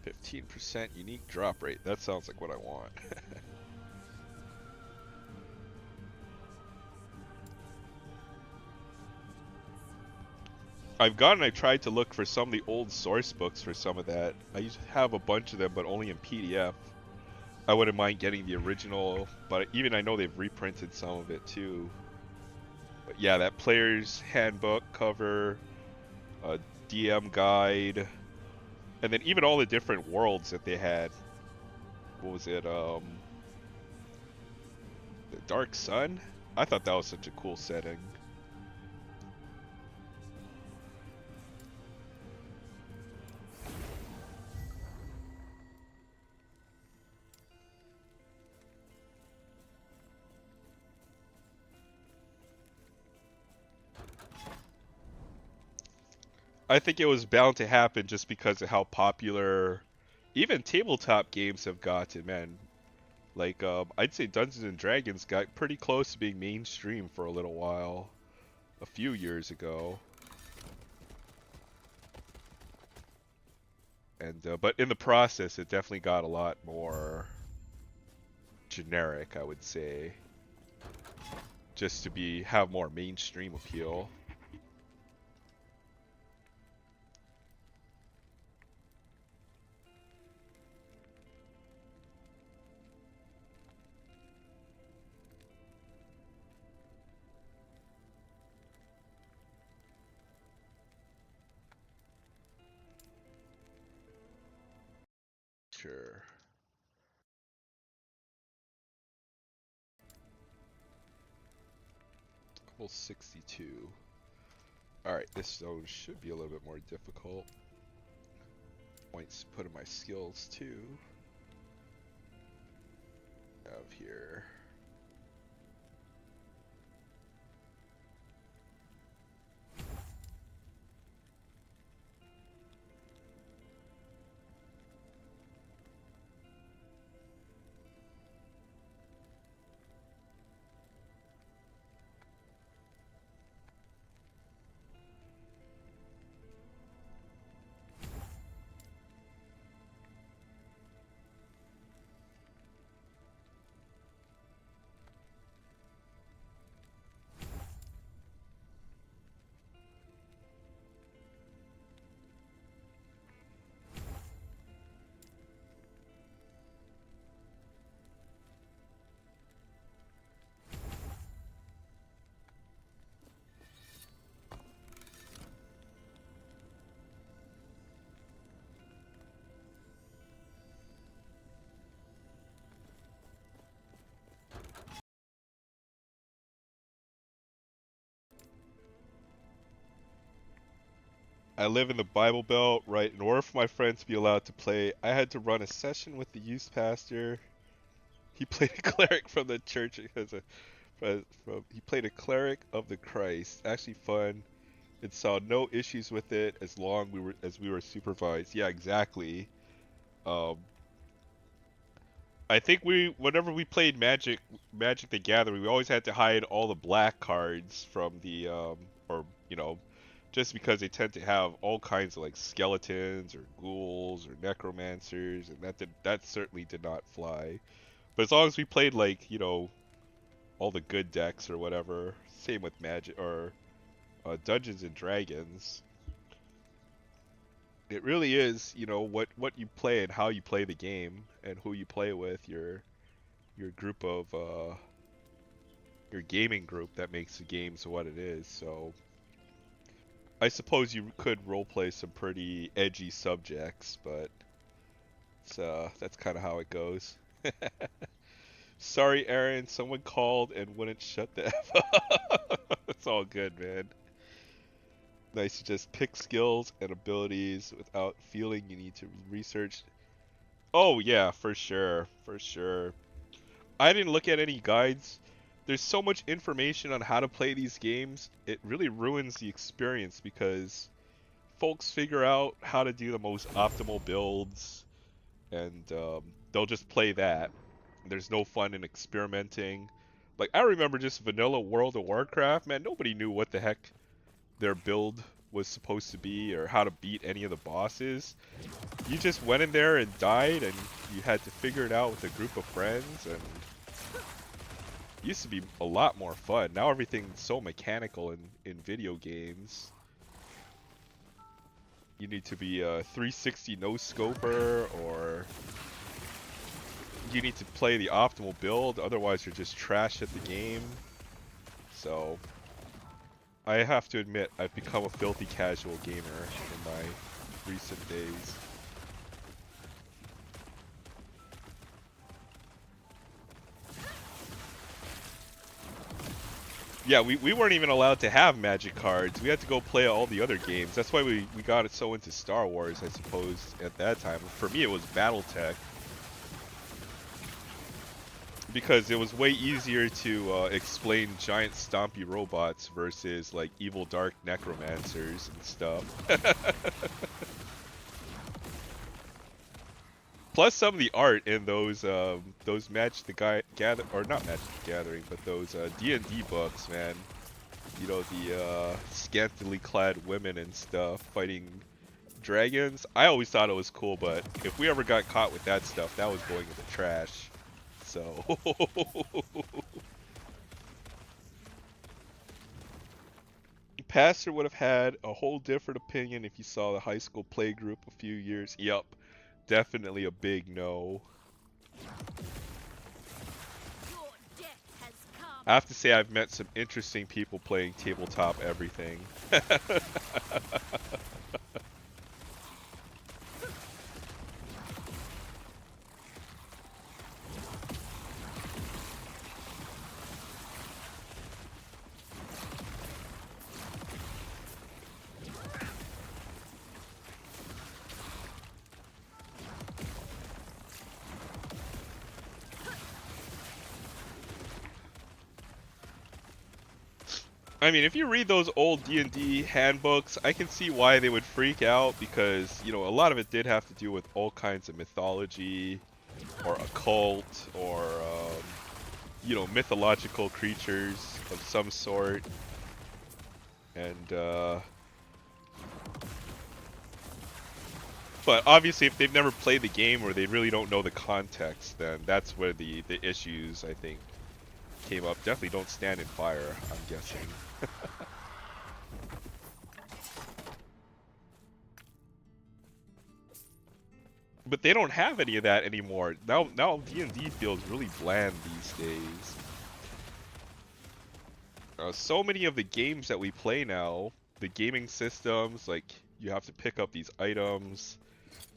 15% unique drop rate. That sounds like what I want. I tried to look for some of the old source books for some of that. I used to have a bunch of them, but only in PDF. I wouldn't mind getting the original, but even I know they've reprinted some of it too. But yeah, that player's handbook cover, DM guide, and then even all the different worlds that they had. What was it? The Dark Sun? I thought that was such a cool setting. I think it was bound to happen just because of how popular even tabletop games have gotten, man. Like, I'd say Dungeons and Dragons got pretty close to being mainstream for a little while, a few years ago. And but in the process, it definitely got a lot more generic, I would say, just to have more mainstream appeal. Sure. Level 62. Alright, this zone should be a little bit more difficult. Points put in my skills too. Out here. I live in the Bible Belt, right? In order for my friends to be allowed to play, I had to run a session with the youth pastor. He played a cleric from the church he played a cleric of the Christ. Actually fun. It saw no issues with it as long as we were supervised. Yeah, exactly. Um, I think whenever we played Magic the Gathering, we always had to hide all the black cards from the or just because they tend to have all kinds of like skeletons or ghouls or necromancers, and that certainly did not fly. But as long as we played like all the good decks or whatever, same with Magic or Dungeons and Dragons, it really is what you play and how you play the game and who you play with, your group of your gaming group that makes the games what it is. So I suppose you could roleplay some pretty edgy subjects, but that's kind of how it goes. Sorry, Aaron, someone called and wouldn't shut the F up. It's all good, man. Nice to just pick skills and abilities without feeling you need to research. Oh yeah, for sure, for sure. I didn't look at any guides. There's so much information on how to play these games, it really ruins the experience because folks figure out how to do the most optimal builds and they'll just play that. There's no fun in experimenting. Like, I remember just vanilla World of Warcraft, man, nobody knew what the heck their build was supposed to be or how to beat any of the bosses. You just went in there and died and you had to figure it out with a group of friends, and it used to be a lot more fun. Now everything's so mechanical in video games. You need to be a 360 no-scoper, or you need to play the optimal build, otherwise you're just trash at the game. So I have to admit, I've become a filthy casual gamer in my recent days. Yeah, we weren't even allowed to have Magic cards. We had to go play all the other games. That's why we got it so into Star Wars, I suppose, at that time. For me, it was BattleTech. because it was way easier to explain giant stompy robots versus like evil dark necromancers and stuff. Plus, some of the art in those Magic the Gather or not Magic the Gathering, but those D&D books, man. You know, the scantily clad women and stuff fighting dragons. I always thought it was cool, but if we ever got caught with that stuff, that was going in the trash. So. Pastor would have had a whole different opinion if you saw the high school play group a few years. Yup. Definitely a big no. Your death has come. I have to say I've met some interesting people playing tabletop everything. I mean, if you read those old D&D handbooks, I can see why they would freak out because, you know, a lot of it did have to do with all kinds of mythology or occult or, you know, mythological creatures of some sort. And, but obviously if they've never played the game or they really don't know the context, then that's where the issues, I think, came up. Definitely don't stand in fire, I'm guessing. But they don't have any of that anymore. Now D&D feels really bland these days. So many of the games that we play now, the gaming systems, like you have to pick up these items.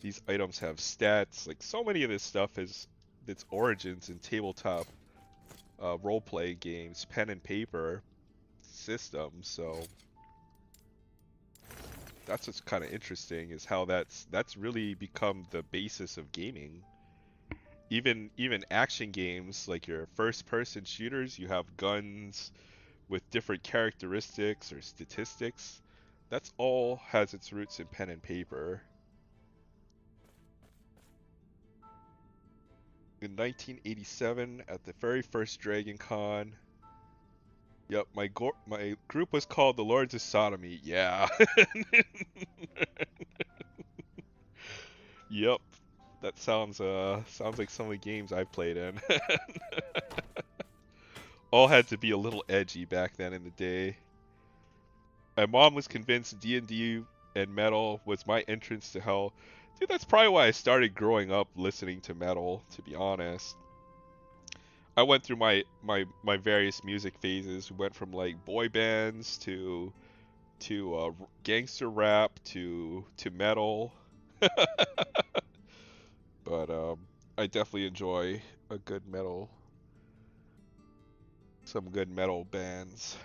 These items have stats. Like so many of this stuff is its origins in tabletop role-play games, pen and paper systems. So that's what's kind of interesting is how that's really become the basis of gaming. Even action games like your first-person shooters, you have guns with different characteristics or statistics. That's all has its roots in pen and paper. In 1987, at the very first Dragon Con. Yep, my group was called the Lords of Sodomy. Yeah. Yep. That sounds like some of the games I played in. All had to be a little edgy back then in the day. My mom was convinced D&D and metal was my entrance to hell. Dude, that's probably why I started growing up listening to metal, to be honest. I went through my various music phases. We went from like boy bands to gangster rap to metal. But I definitely enjoy a good metal, some good metal bands.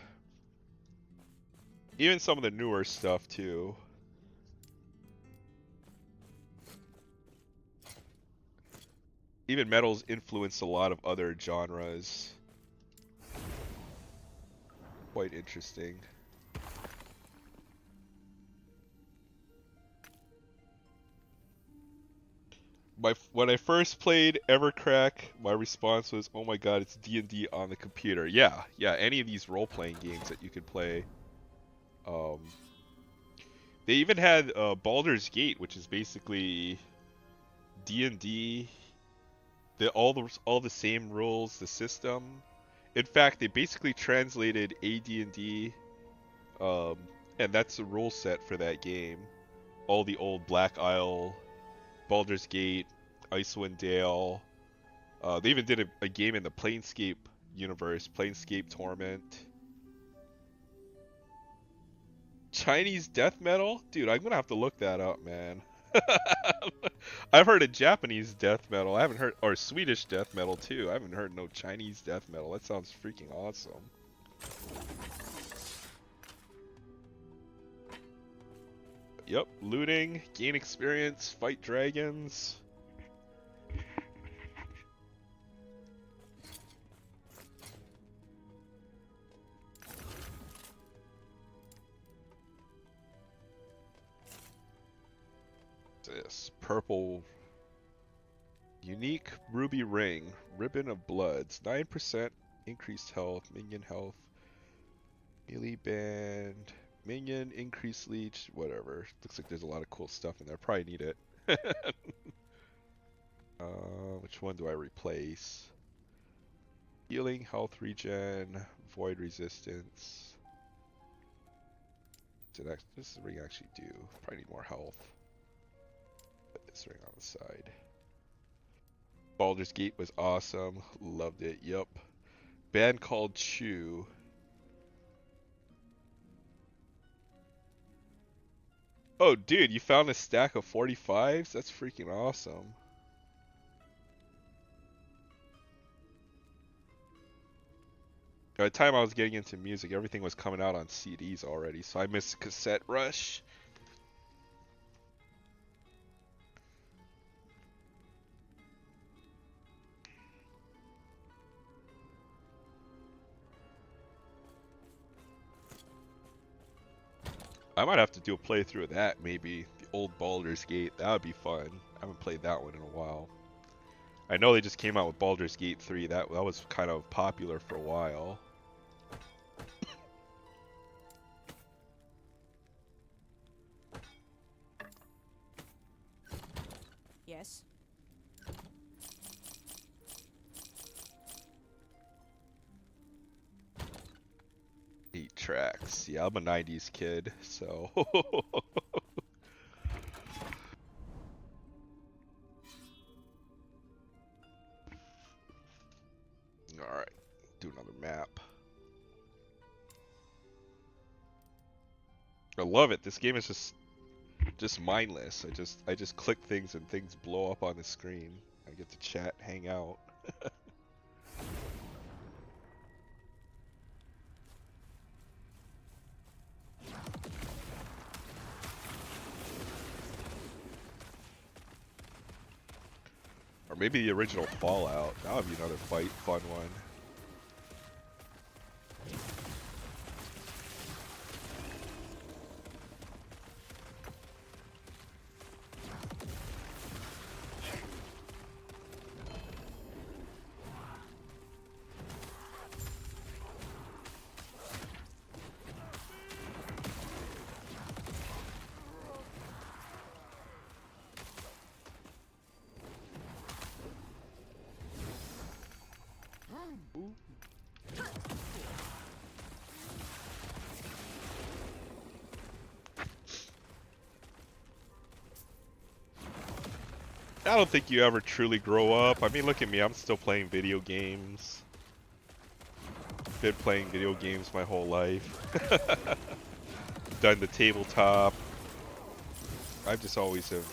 Even some of the newer stuff too. Even metal's influenced a lot of other genres. Quite interesting. When I first played Evercrack, my response was, "Oh my god, it's D&D on the computer." Yeah, any of these role-playing games that you could play. They even had Baldur's Gate, which is basically D&D. All the same rules, the system. In fact, they basically translated AD&D, and that's the rule set for that game. All the old Black Isle, Baldur's Gate, Icewind Dale. They even did a game in the Planescape universe, Planescape Torment. Chinese death metal? Dude, I'm gonna have to look that up, man. I've heard of Japanese death metal. I haven't heard, or Swedish death metal too. I haven't heard no Chinese death metal. That sounds freaking awesome. Yep, looting, gain experience, fight dragons. This purple unique ruby ring, ribbon of bloods, 9% increased health, minion health, melee band, minion increased leech, whatever. Looks like there's a lot of cool stuff in there. Probably need it. Which one do I replace? Healing, health regen, void resistance. What does this ring actually do? Probably need more health. Put this ring on the side. Baldur's Gate was awesome. Loved it. Yup. Band called Chew. Oh, dude, you found a stack of 45s? That's freaking awesome. By the time I was getting into music, everything was coming out on CDs already, so I missed cassette rush. I might have to do a playthrough of that, maybe. The old Baldur's Gate. That would be fun. I haven't played that one in a while. I know they just came out with Baldur's Gate 3. That was kind of popular for a while. Yes. 8 tracks. Yeah, I'm a 90s kid, so. Alright, do another map. I love it. This game is just mindless. I just click things and things blow up on the screen. I get to chat, hang out. Or maybe the original Fallout. That would be another fun one. I don't think you ever truly grow up. I mean, look at me. I'm still playing video games. Been playing video games my whole life. Done the tabletop. I just always have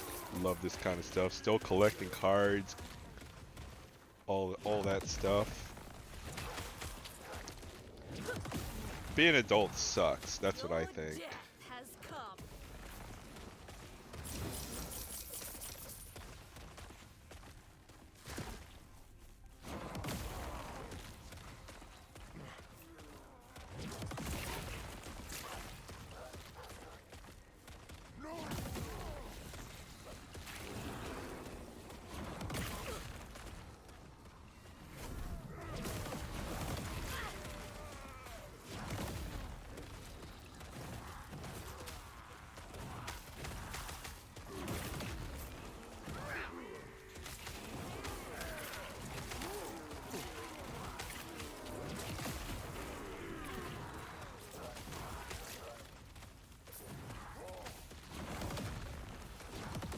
loved this kind of stuff. Still collecting cards. All that stuff. Being an adult sucks. That's what I think. Death has come.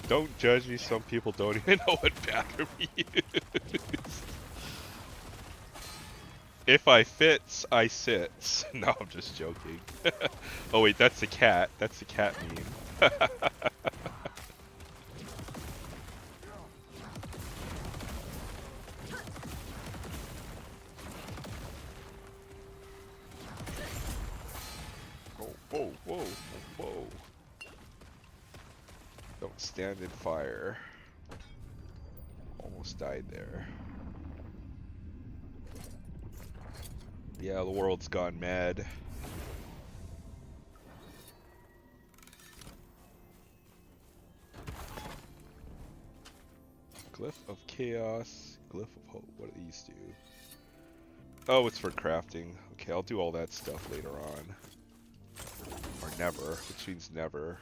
Don't judge me, some people don't even know what bathroom you use. If I fits, I sits. No, I'm just joking. Oh wait, that's the cat. That's the cat meme. Whoa, whoa, whoa. Don't stand in fire. Almost died there. Yeah, the world's gone mad. Glyph of Chaos, Glyph of Hope. What do these do? Oh, it's for crafting. Okay, I'll do all that stuff later on. Or never, which means never.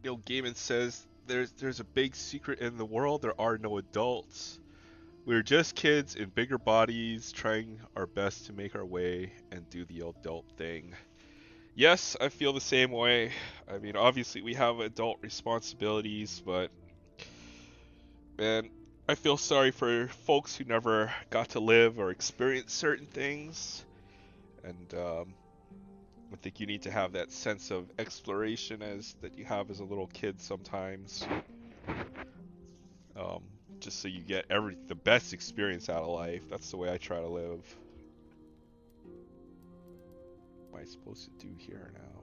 Neil Gaiman says there's a big secret in the world. There are no adults. We're just kids in bigger bodies trying our best to make our way and do the adult thing. Yes, I feel the same way. I mean, obviously we have adult responsibilities, but man, I feel sorry for folks who never got to live or experience certain things. And I think you need to have that sense of exploration as that you have as a little kid sometimes. Um, just so you get the best experience out of life. That's the way I try to live. What am I supposed to do here now?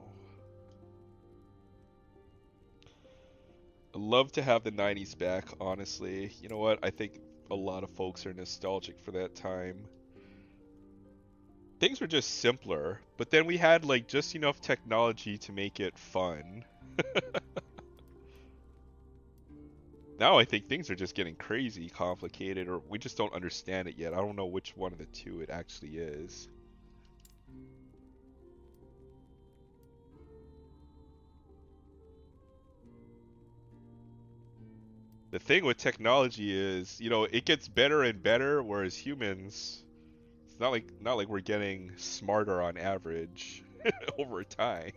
I'd love to have the 90s back, honestly. You know what? I think a lot of folks are nostalgic for that time. Things were just simpler, but then we had like just enough technology to make it fun. Now I think things are just getting crazy complicated, or we just don't understand it yet. I don't know which one of the two it actually is. The thing with technology is, you know, it gets better and better, whereas humans, it's not like we're getting smarter on average over time.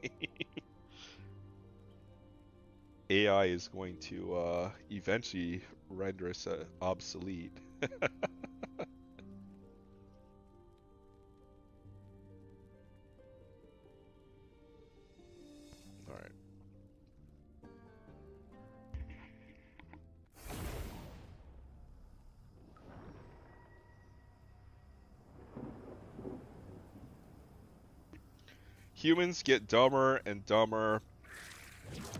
AI is going to eventually render us obsolete. All right. Humans get dumber and dumber.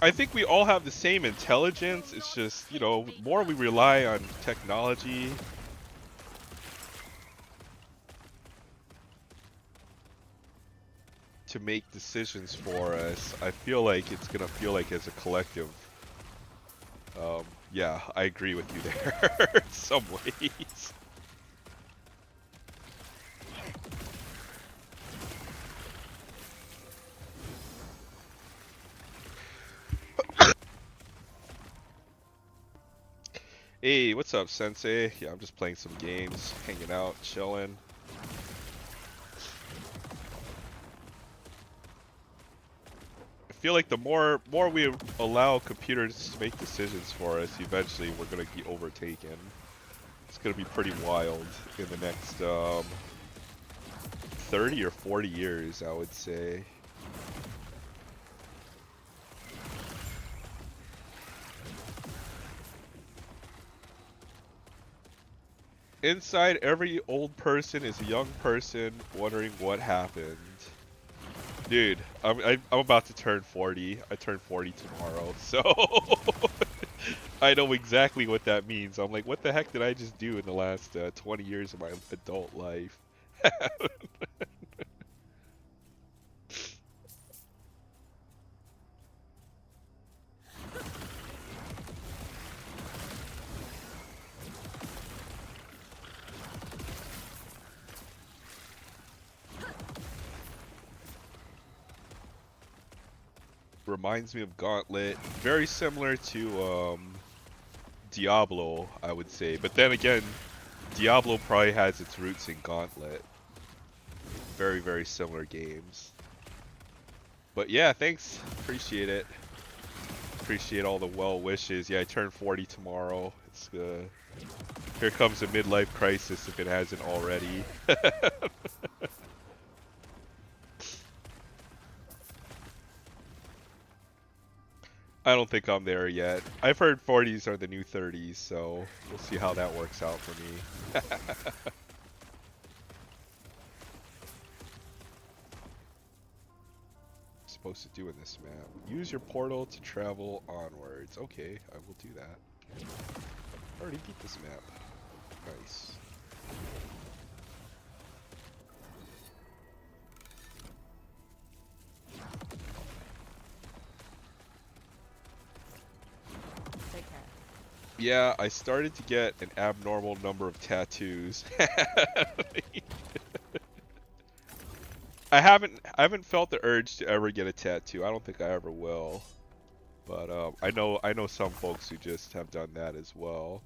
I think we all have the same intelligence. It's just, you know, more we rely on technology. To make decisions for us, I feel like it's gonna feel like as a collective. Yeah, I agree with you there in some ways. Hey, what's up, Sensei? Yeah, I'm just playing some games, hanging out, chilling. I feel like the more we allow computers to make decisions for us, eventually we're gonna be overtaken. It's gonna be pretty wild in the next 30 or 40 years, I would say. Inside every old person is a young person wondering what happened. Dude, I'm about to turn 40. I turn 40 tomorrow, so I know exactly what that means. I'm like, what the heck did I just do in the last 20 years of my adult life? Reminds me of Gauntlet. Very similar to Diablo, I would say. But then again, Diablo probably has its roots in Gauntlet. Very, very similar games. But yeah, thanks. Appreciate it. Appreciate all the well wishes. Yeah, I turn 40 tomorrow. It's here comes a midlife crisis if it hasn't already. I don't think I'm there yet. I've heard 40s are the new 30s, so we'll see how that works out for me. Supposed to do in this map. Use your portal to travel onwards. Okay, I will do that. I already beat this map. Nice. Take care. Yeah, I started to get an abnormal number of tattoos. I haven't felt the urge to ever get a tattoo. I don't think I ever will. But I know some folks who just have done that as well.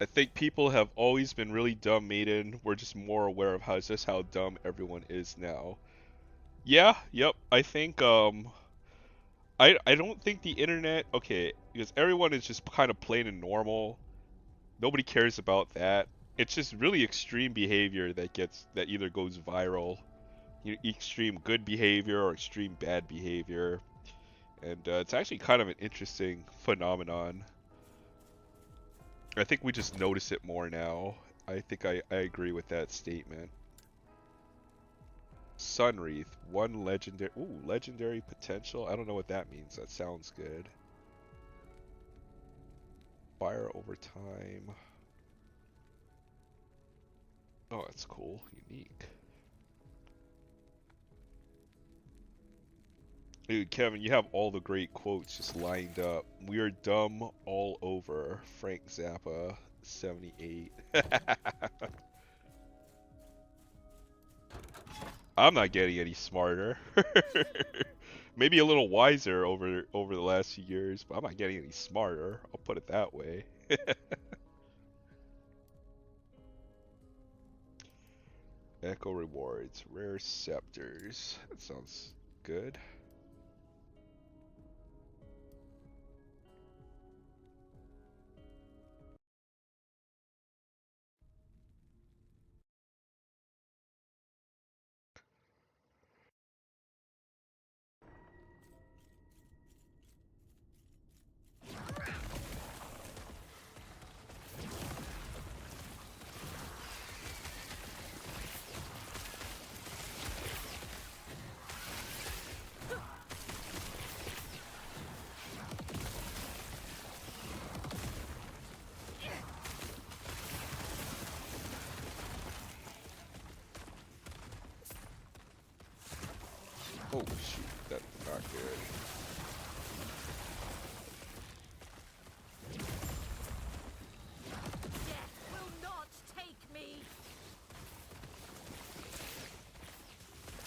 I think people have always been really dumb, Maiden. We're just more aware of how dumb everyone is now. Yeah, yep. I think I don't think the internet, okay, because everyone is just kind of plain and normal. Nobody cares about that. It's just really extreme behavior that either goes viral. Extreme good behavior or extreme bad behavior. And it's actually kind of an interesting phenomenon. I think we just notice it more now. I think I agree with that statement. Sunwreath, one legendary. Ooh, legendary potential. I don't know what that means. That sounds good. Fire over time. Oh, that's cool. Unique. Dude, Kevin, you have all the great quotes just lined up. We are dumb all over. Frank Zappa, 78. I'm not getting any smarter. Maybe a little wiser over the last few years, but I'm not getting any smarter. I'll put it that way. Echo rewards, rare scepters. That sounds good. Oh shoot, that's not good. Death will not take me.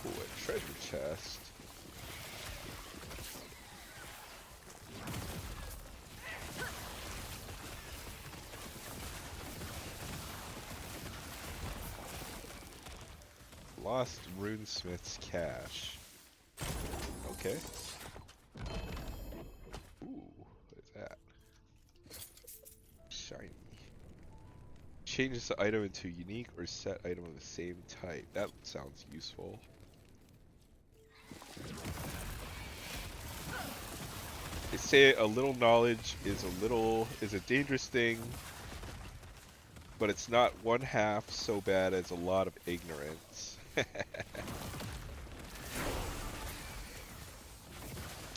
Ooh, a treasure chest. Lost runesmith's cache. Okay. Ooh, what is that? Shiny. Changes the item into unique or set item of the same type. That sounds useful. They say a little knowledge is a dangerous thing, but it's not one half so bad as a lot of ignorance.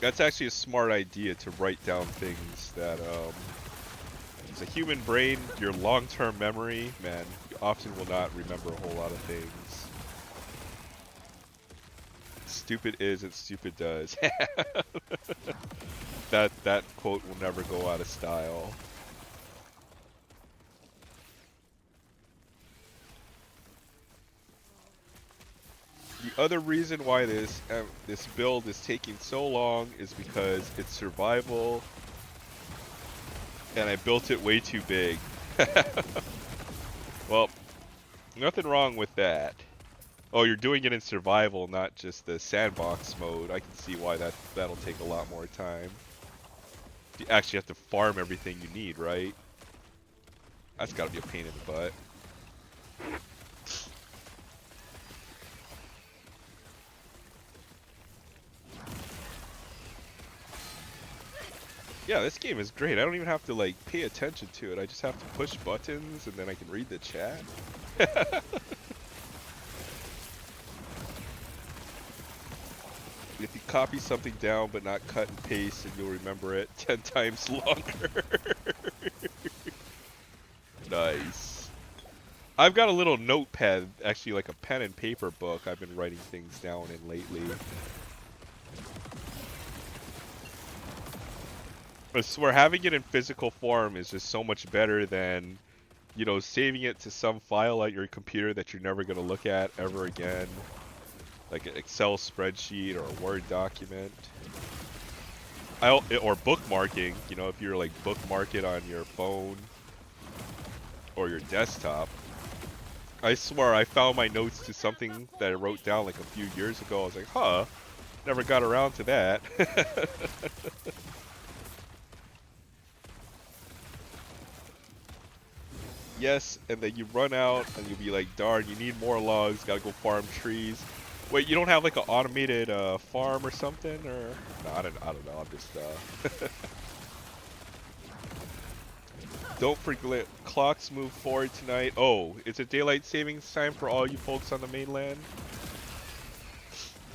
That's actually a smart idea to write down things that as a human brain, your long-term memory, man, you often will not remember a whole lot of things. Stupid is and stupid does. That quote will never go out of style. The other reason why this build is taking so long is because it's survival, and I built it way too big. Well, nothing wrong with that. Oh, you're doing it in survival, not just the sandbox mode. I can see why that'll take a lot more time. You actually have to farm everything you need, right? That's gotta be a pain in the butt. Yeah, this game is great. I don't even have to like pay attention to it. I just have to push buttons and then I can read the chat. If you copy something down but not cut and paste, and you'll remember it 10 times longer. Nice. I've got a little notepad, actually like a pen and paper book I've been writing things down in lately. I swear, having it in physical form is just so much better than, you know, saving it to some file at your computer that you're never going to look at ever again. Like an Excel spreadsheet or a Word document. Or bookmarking, you know, if you're like bookmark it on your phone or your desktop. I swear I found my notes to something that I wrote down like a few years ago. I was like, huh, never got around to that. Yes, and then you run out and you'll be like, darn, you need more logs, gotta go farm trees. Wait, you don't have like an automated farm or something? Or no, I don't know, I'm just Don't forget, clocks move forward tonight. Oh, it's a daylight savings time for all you folks on the mainland?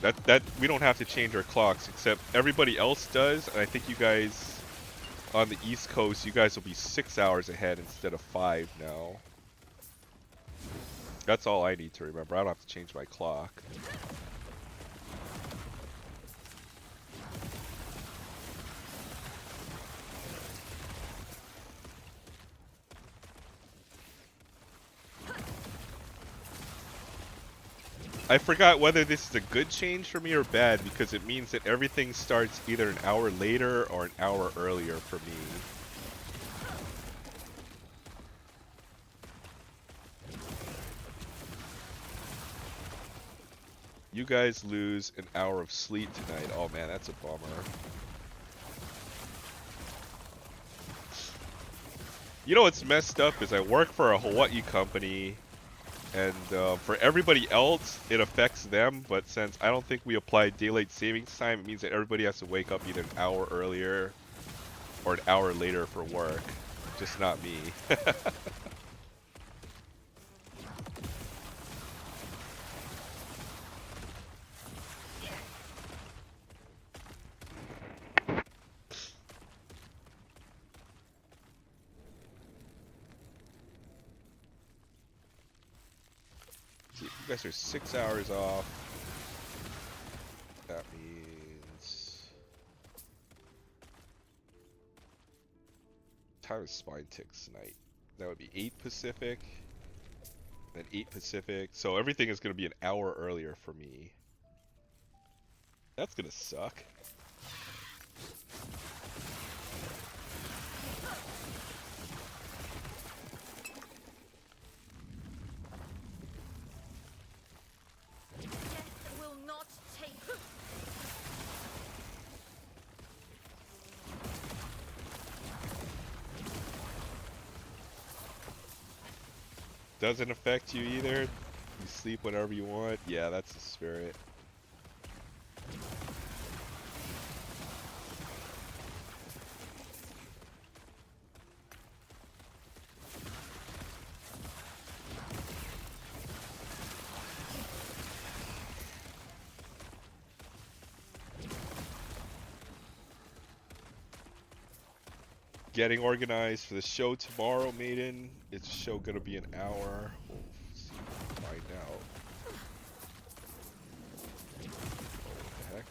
That we don't have to change our clocks, except everybody else does, and I think you guys on the East Coast, you guys will be 6 hours ahead instead of 5 now. That's all I need to remember. I don't have to change my clock. I forgot whether this is a good change for me or bad, because it means that everything starts either an hour later or an hour earlier for me. You guys lose an hour of sleep tonight. Oh man, that's a bummer. You know what's messed up is I work for a Hawaii company, and for everybody else, it affects them, but since I don't think we apply daylight savings time, it means that everybody has to wake up either an hour earlier or an hour later for work. Just not me. You guys are 6 hours off. That means... time is spine ticks tonight. That would be 8 Pacific, then 8 Pacific. So everything is going to be an hour earlier for me. That's going to suck. Death will not take me. Doesn't affect you either. You sleep whenever you want. Yeah, that's the spirit. Getting organized for the show tomorrow, Maiden. It's show gonna be an hour. We'll see, find out. What the heck?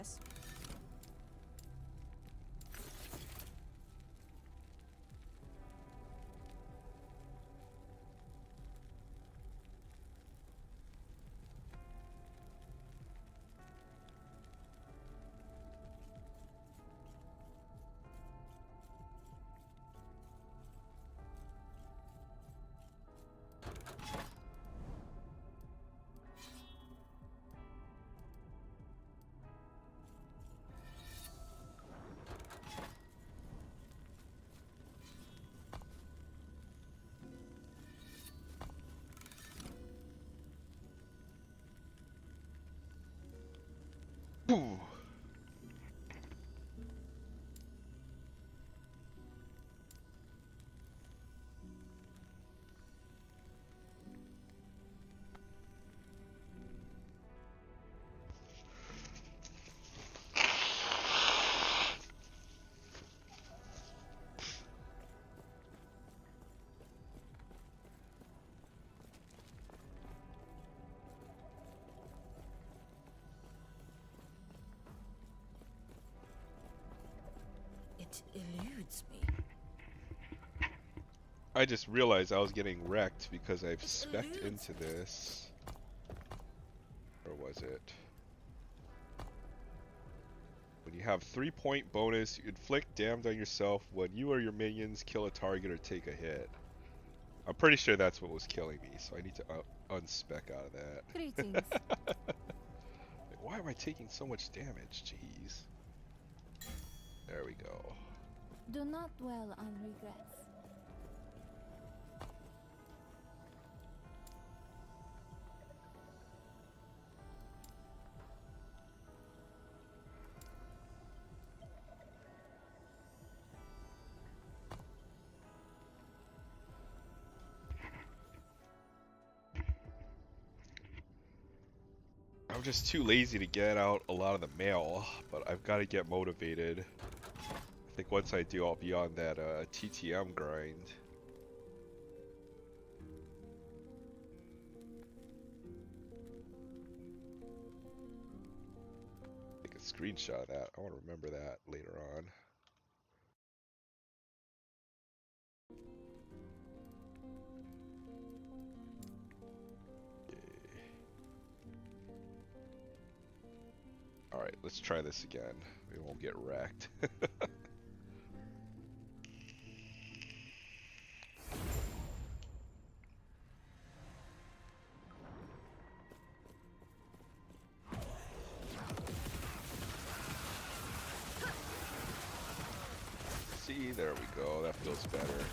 guess. Ooh. It eludes me. I just realized I was getting wrecked because I've specced eludes into this. Or was it? When you have 3-point bonus, you inflict damage on yourself when you or your minions kill a target or take a hit. I'm pretty sure that's what was killing me, so I need to unspec out of that. Greetings. Why am I taking so much damage? Jeez. There we go. Do not dwell on regrets. I'm just too lazy to get out a lot of the mail, but I've got to get motivated. I think once I do, I'll be on that TTM grind. Take a screenshot of that. I want to remember that later on. Alright, let's try this again. We won't get wrecked. See, there we go. That feels better.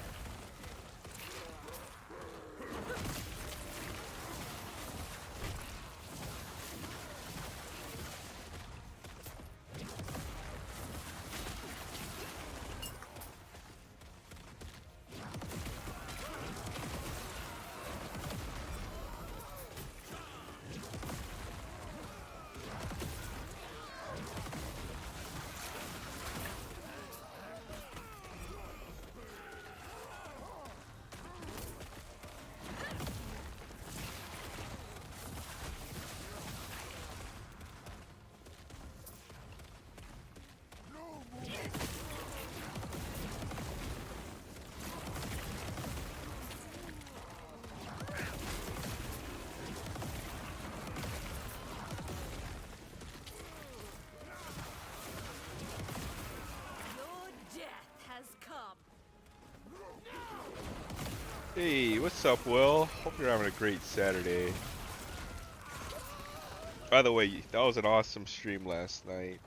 Hey, what's up, Will? Hope you're having a great Saturday. By the way, that was an awesome stream last night.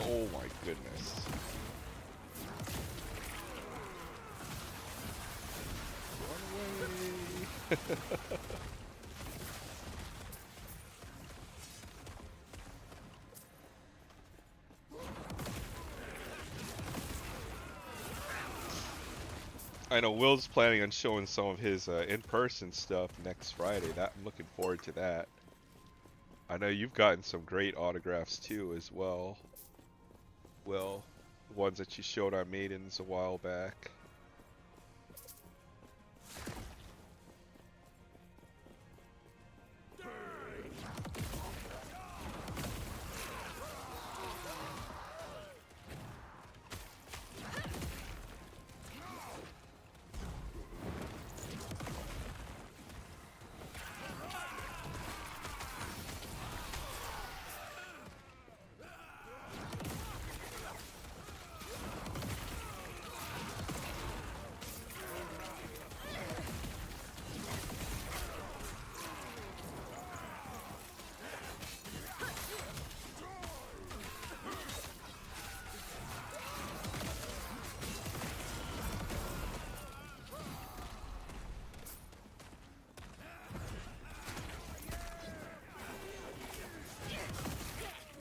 Oh my goodness. Run away. I know Will's planning on showing some of his in-person stuff next Friday. That I'm looking forward to that. I know you've gotten some great autographs too as well. Will, ones that you showed on Maidens a while back.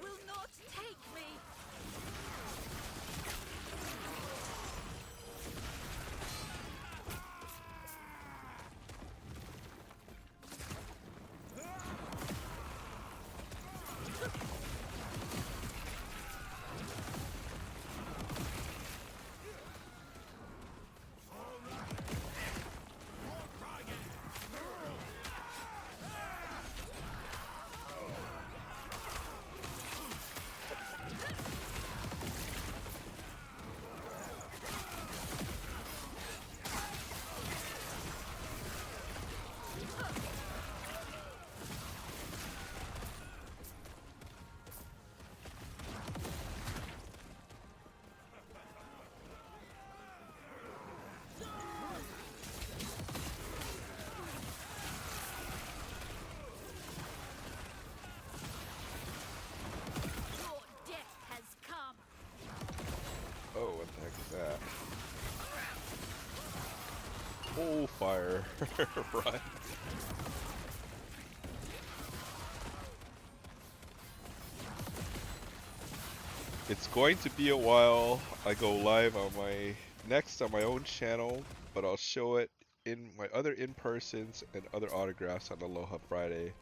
Will not take me. Your death has come. Oh, what the heck is that? Oh, fire. Run. It's going to be a while. I go live on my next on my own channel, but I'll show it in my other in-persons and other autographs on Aloha Friday.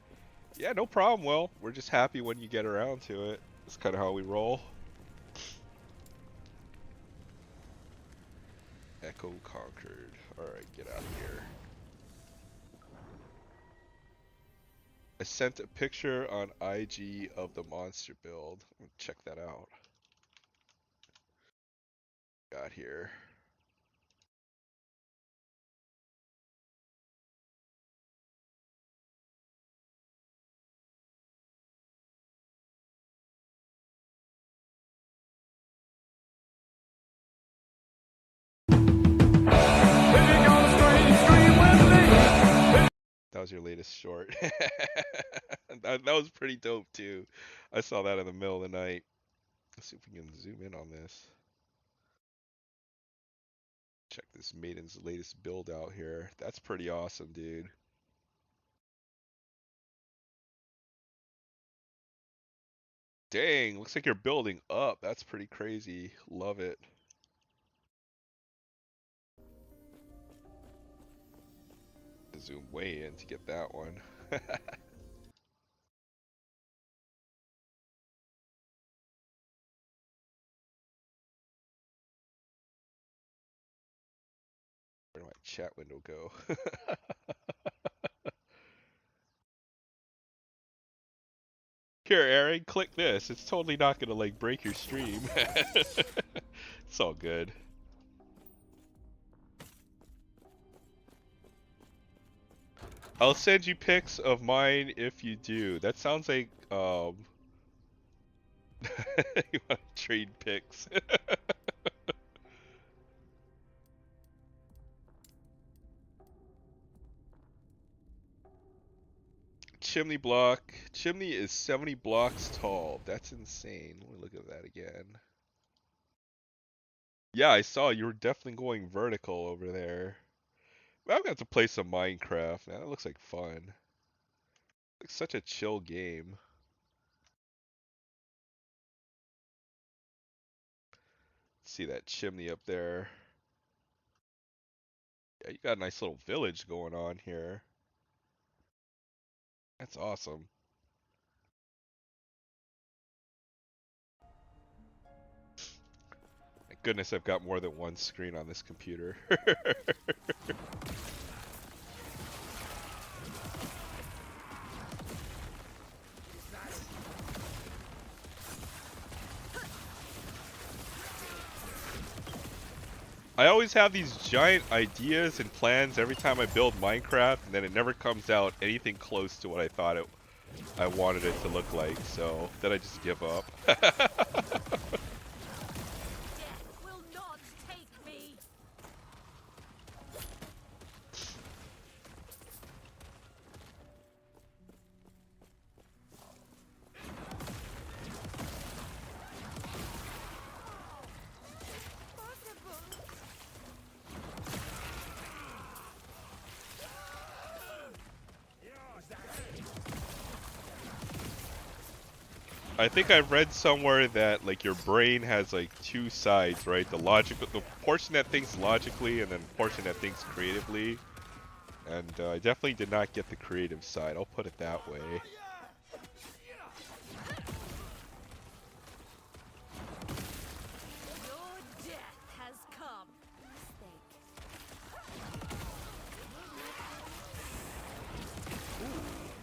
Yeah, no problem, Will. We're just happy when you get around to it. That's kind of how we roll. Echo conquered. Alright, get out of here. I sent a picture on IG of the monster build. Check that out. Got here. That was your latest short. That was pretty dope too. I saw that in the middle of the night. Let's see if we can zoom in on this. Check this Maiden's latest build out here. That's pretty awesome, dude. Dang, looks like you're building up. That's pretty crazy. Love it. Zoom way in to get that one. Where did my chat window go? Here, Aaron, click this. It's totally not gonna like break your stream. It's all good. I'll send you pics of mine if you do. That sounds like you want to trade pics. Chimney block. Chimney is 70 blocks tall. That's insane. Let me look at that again. Yeah, I saw you were definitely going vertical over there. I'm gonna have to play some Minecraft. Man, that looks like fun. It's such a chill game. See that chimney up there. Yeah, you got a nice little village going on here. That's awesome. Thank goodness I've got more than one screen on this computer. I always have these giant ideas and plans every time I build Minecraft, and then it never comes out anything close to what I thought I wanted it to look like, so then I just give up. Death will not take me. I think I've read somewhere that like your brain has like two sides, right? The portion that thinks logically, and then the portion that thinks creatively. And I definitely did not get the creative side. I'll put it that way. Your death has come.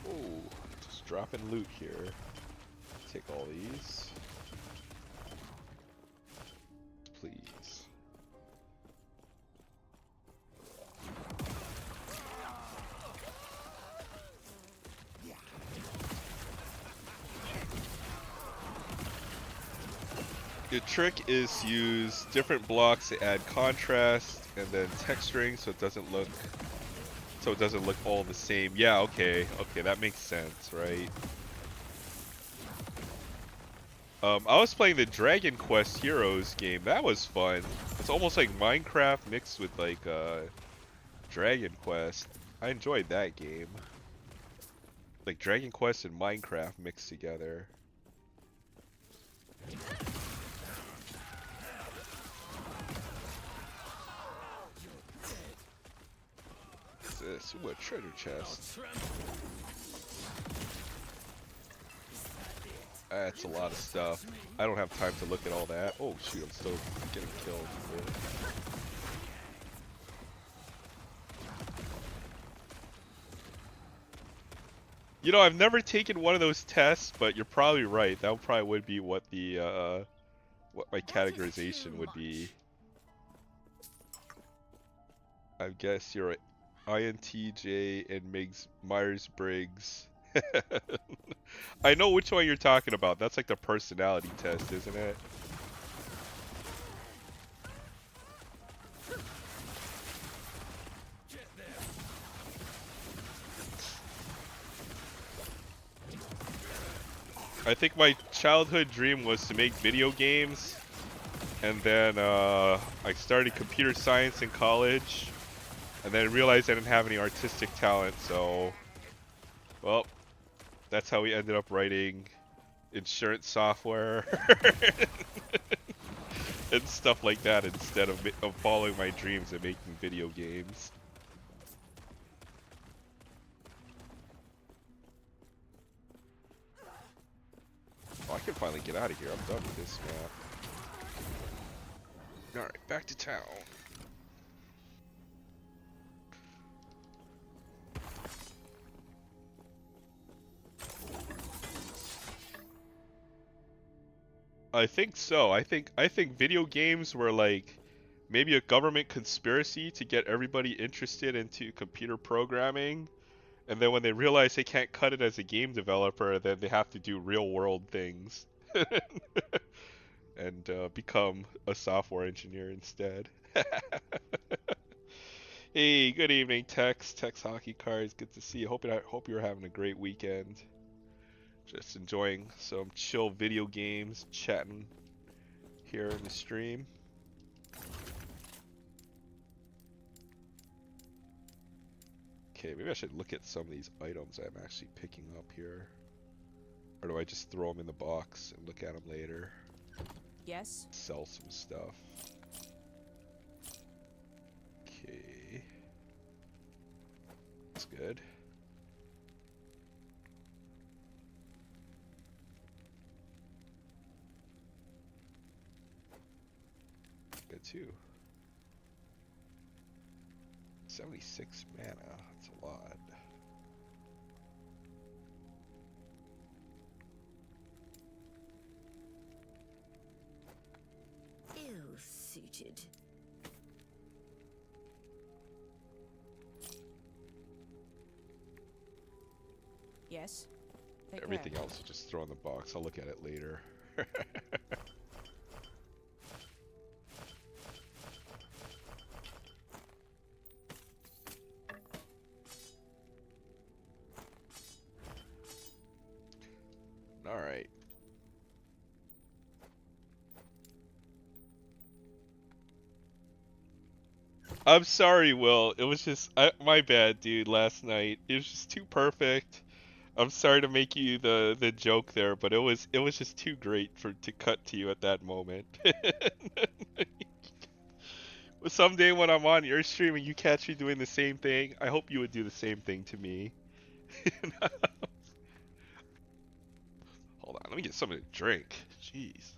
Ooh, just dropping loot here. Take all these. Please. The trick is to use different blocks to add contrast and then texturing so it doesn't look all the same. Yeah, okay, that makes sense, right? I was playing the Dragon Quest Heroes game. That was fun. It's almost like Minecraft mixed with like Dragon Quest. I enjoyed that game. Like Dragon Quest and Minecraft mixed together. What's this? Ooh, a treasure chest. That's a lot of stuff. I don't have time to look at all that. Oh shoot, I'm still getting killed. You know, I've never taken one of those tests, but you're probably right. That probably would be what the what my categorization would be. I guess you're an INTJ and Myers-Briggs. I know which one you're talking about. That's like the personality test, isn't it? I think my childhood dream was to make video games, and then I started computer science in college, and then realized I didn't have any artistic talent, so, well, that's how we ended up writing insurance software and stuff like that instead of following my dreams and making video games. Oh, I can finally get out of here. I'm done with this map. Alright, back to town. I think so. I think video games were like maybe a government conspiracy to get everybody interested into computer programming, and then when they realize they can't cut it as a game developer, then they have to do real world things and become a software engineer instead. Hey, good evening, Tex Hockey Cards. Good to see you. Hope you're having a great weekend. Just enjoying some chill video games, chatting here in the stream. Okay, maybe I should look at some of these items I'm actually picking up here. Or do I just throw them in the box and look at them later? Yes? Sell some stuff. Okay. good. Good too. 76 mana. That's a lot. Ill-suited. Yes. Take Everything care. else, just throw in the box. I'll look at it later. All right. I'm sorry, Will. It was just my bad, dude. Last night it was just too perfect. I'm sorry to make you the joke there, but it was just too great for to cut to you at that moment. Someday when I'm on your stream and you catch me doing the same thing, I hope you would do the same thing to me. Hold on, let me get something to drink. Jeez.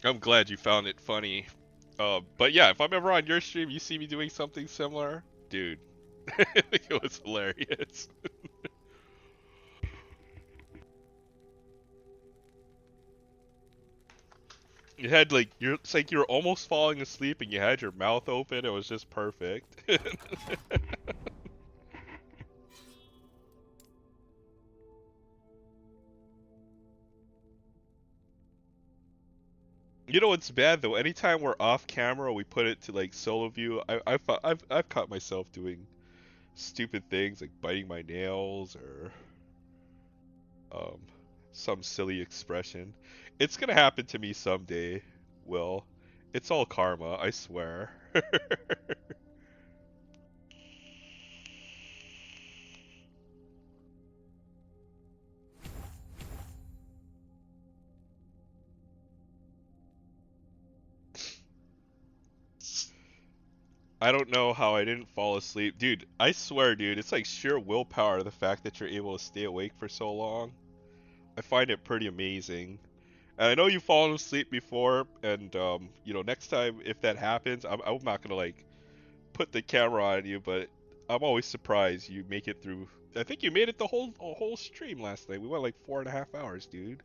I'm glad you found it funny. But yeah, if I'm ever on your stream, you see me doing something similar, dude, it was hilarious. You had like it's like you were almost falling asleep and you had your mouth open. It was just perfect. You know what's bad though? Anytime we're off camera, we put it to like solo view. I've caught myself doing stupid things like biting my nails or um some silly expression. It's gonna happen to me someday, Will. It's all karma, I swear. I don't know how I didn't fall asleep. Dude, I swear, dude, it's like sheer willpower, the fact that you're able to stay awake for so long. I find it pretty amazing. And I know you've fallen asleep before, and next time if that happens, I'm not gonna like put the camera on you, but I'm always surprised you make it through. I think you made it the whole stream last night. We went like 4.5 hours, dude.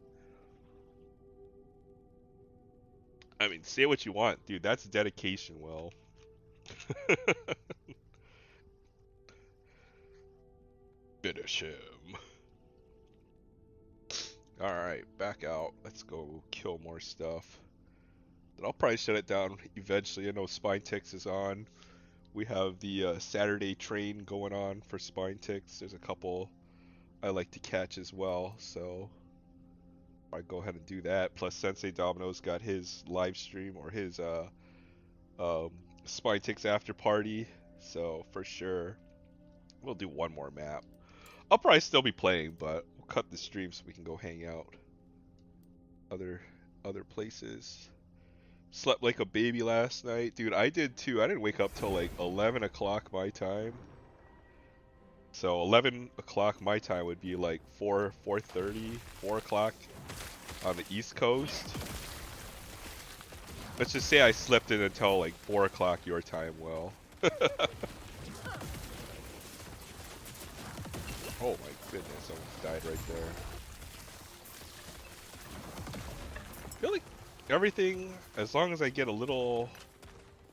I mean, say what you want, dude. That's dedication, Will. Finish him. Alright, back out. Let's go kill more stuff. Then I'll probably shut it down eventually. I know Spine Ticks is on. We have the Saturday train going on for Spine Ticks. There's a couple I like to catch as well, so I go ahead and do that. Plus Sensei Domino's got his live stream or his um, Spine Ticks after party. So for sure, we'll do one more map. I'll probably still be playing, but we'll cut the stream so we can go hang out other places. Slept like a baby last night. Dude, I did too. I didn't wake up till like 11 o'clock my time. So 11 o'clock my time would be like 4:30, 4 o'clock on the East Coast. Let's just say I slept in until like 4 o'clock your time, Will. Oh my goodness, I almost died right there. I feel like everything, as long as I get a little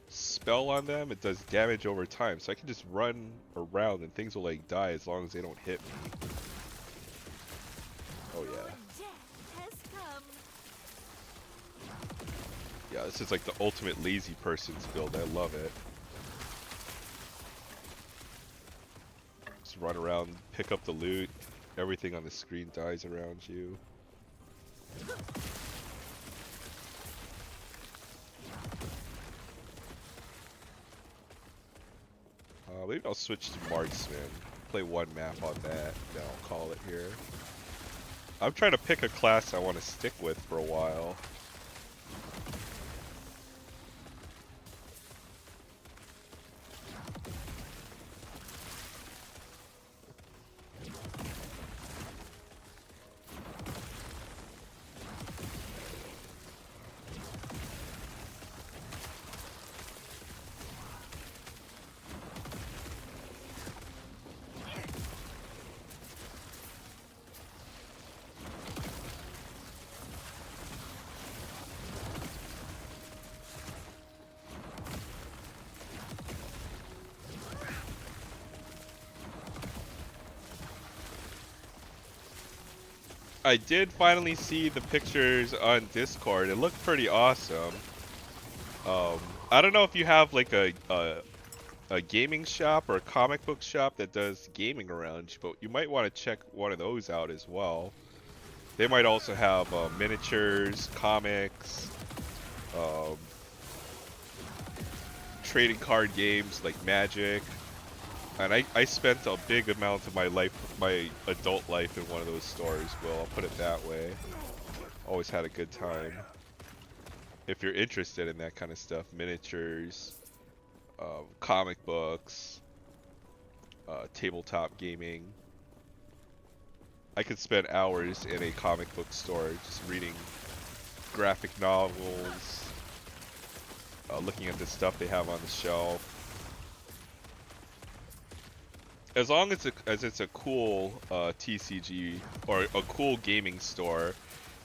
spell on them, it does damage over time. So I can just run around and things will like die as long as they don't hit me. Oh Your yeah. death has come. Yeah, this is like the ultimate lazy person's build. I love it. Just run around, pick up the loot. Everything on the screen dies around you. Maybe I'll switch to marksman. Play one map on that. Then I'll call it here. I'm trying to pick a class I want to stick with for a while. I did finally see the pictures on Discord. It looked pretty awesome. I don't know if you have like a gaming shop or a comic book shop that does gaming around you, but you might want to check one of those out as well. They might also have miniatures, comics, um, trading card games like Magic. And I spent a big amount of my life, my adult life, in one of those stores. Well, I'll put it that way. Always had a good time. If you're interested in that kind of stuff, miniatures, comic books, tabletop gaming. I could spend hours in a comic book store just reading graphic novels, looking at the stuff they have on the shelf. As long as it's a cool TCG or a cool gaming store,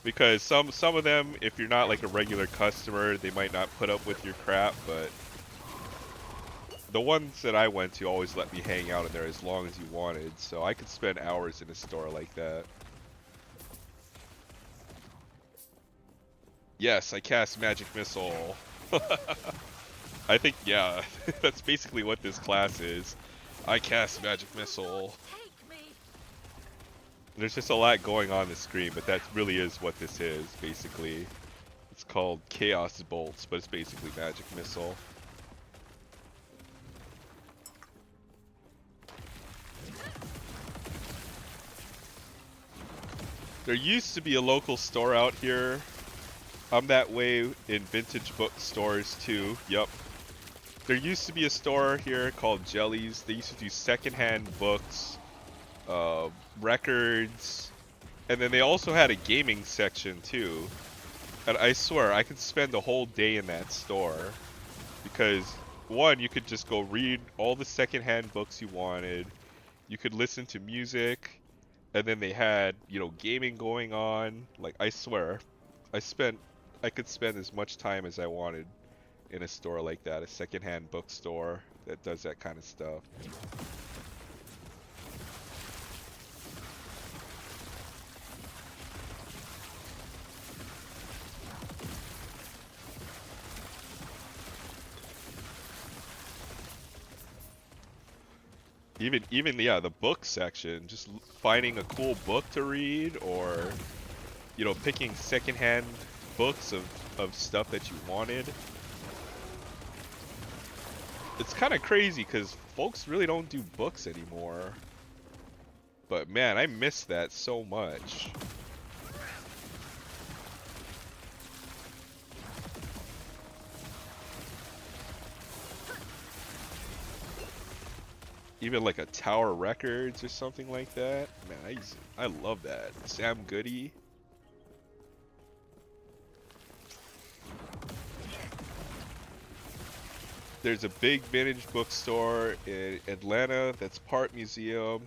because some of them, if you're not like a regular customer, they might not put up with your crap, but the ones that I went to always let me hang out in there as long as you wanted, so I could spend hours in a store like that. Yes, I cast Magic Missile. I think, yeah, that's basically what this class is. I cast Magic Missile. Take me. There's just a lot going on the screen, but that really is what this is, basically. It's called Chaos Bolts, but it's basically Magic Missile. There used to be a local store out here. I'm that way in vintage bookstores too. Yup. There used to be a store here called Jellies. They used to do secondhand books, records, and then they also had a gaming section too. And I swear, I could spend a whole day in that store. Because, one, you could just go read all the secondhand books you wanted. You could listen to music. And then they had, you know, gaming going on. Like, I swear, I could spend as much time as I wanted in a store like that, a secondhand bookstore that does that kind of stuff. Even yeah, the book section, just finding a cool book to read, or you know, picking secondhand books of stuff that you wanted. It's kind of crazy because folks really don't do books anymore. But man, I miss that so much. Even like a Tower Records or something like that. Man, I love that. Sam Goody. There's a big vintage bookstore in Atlanta that's part museum,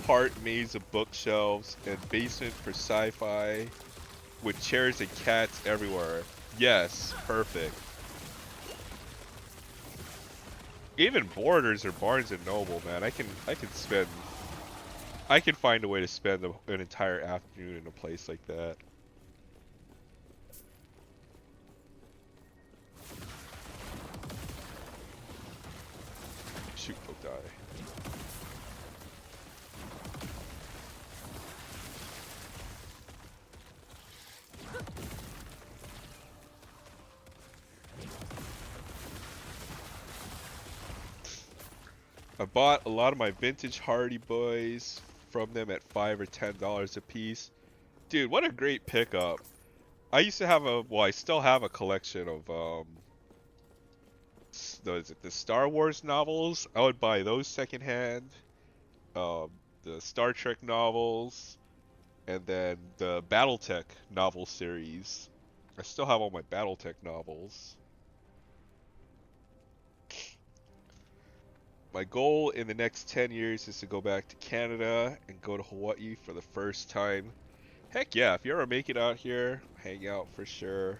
part maze of bookshelves, and basement for sci-fi, with chairs and cats everywhere. Yes, perfect. Even Borders or Barnes and Noble, man, I can find a way to spend an entire afternoon in a place like that. Shoot, they'll die. I bought a lot of my vintage Hardy Boys from them at $5 or $10 a piece. Dude, what a great pickup. I used to have I still have a collection of the Star Wars novels. I would buy those secondhand. Um, the Star Trek novels, and then the BattleTech novel series. I still have all my BattleTech novels. My goal in the next 10 years is to go back to Canada and go to Hawaii for the first time. Heck yeah, if you ever make it out here, hang out for sure.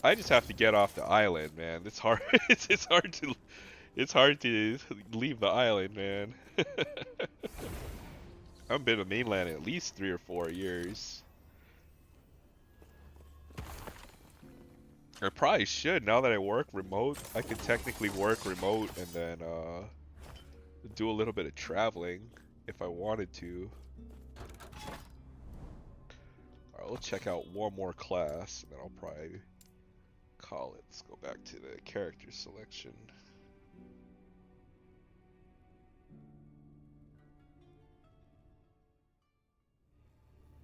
I just have to get off the island, man. It's hard. It's hard to leave the island, man. I've been to mainland at least 3 or 4 years. I probably should, now that I work remote. I could technically work remote and then do a little bit of traveling if I wanted to. Alright, we'll check out one more class and then I'll probably call it. Let's go back to the character selection.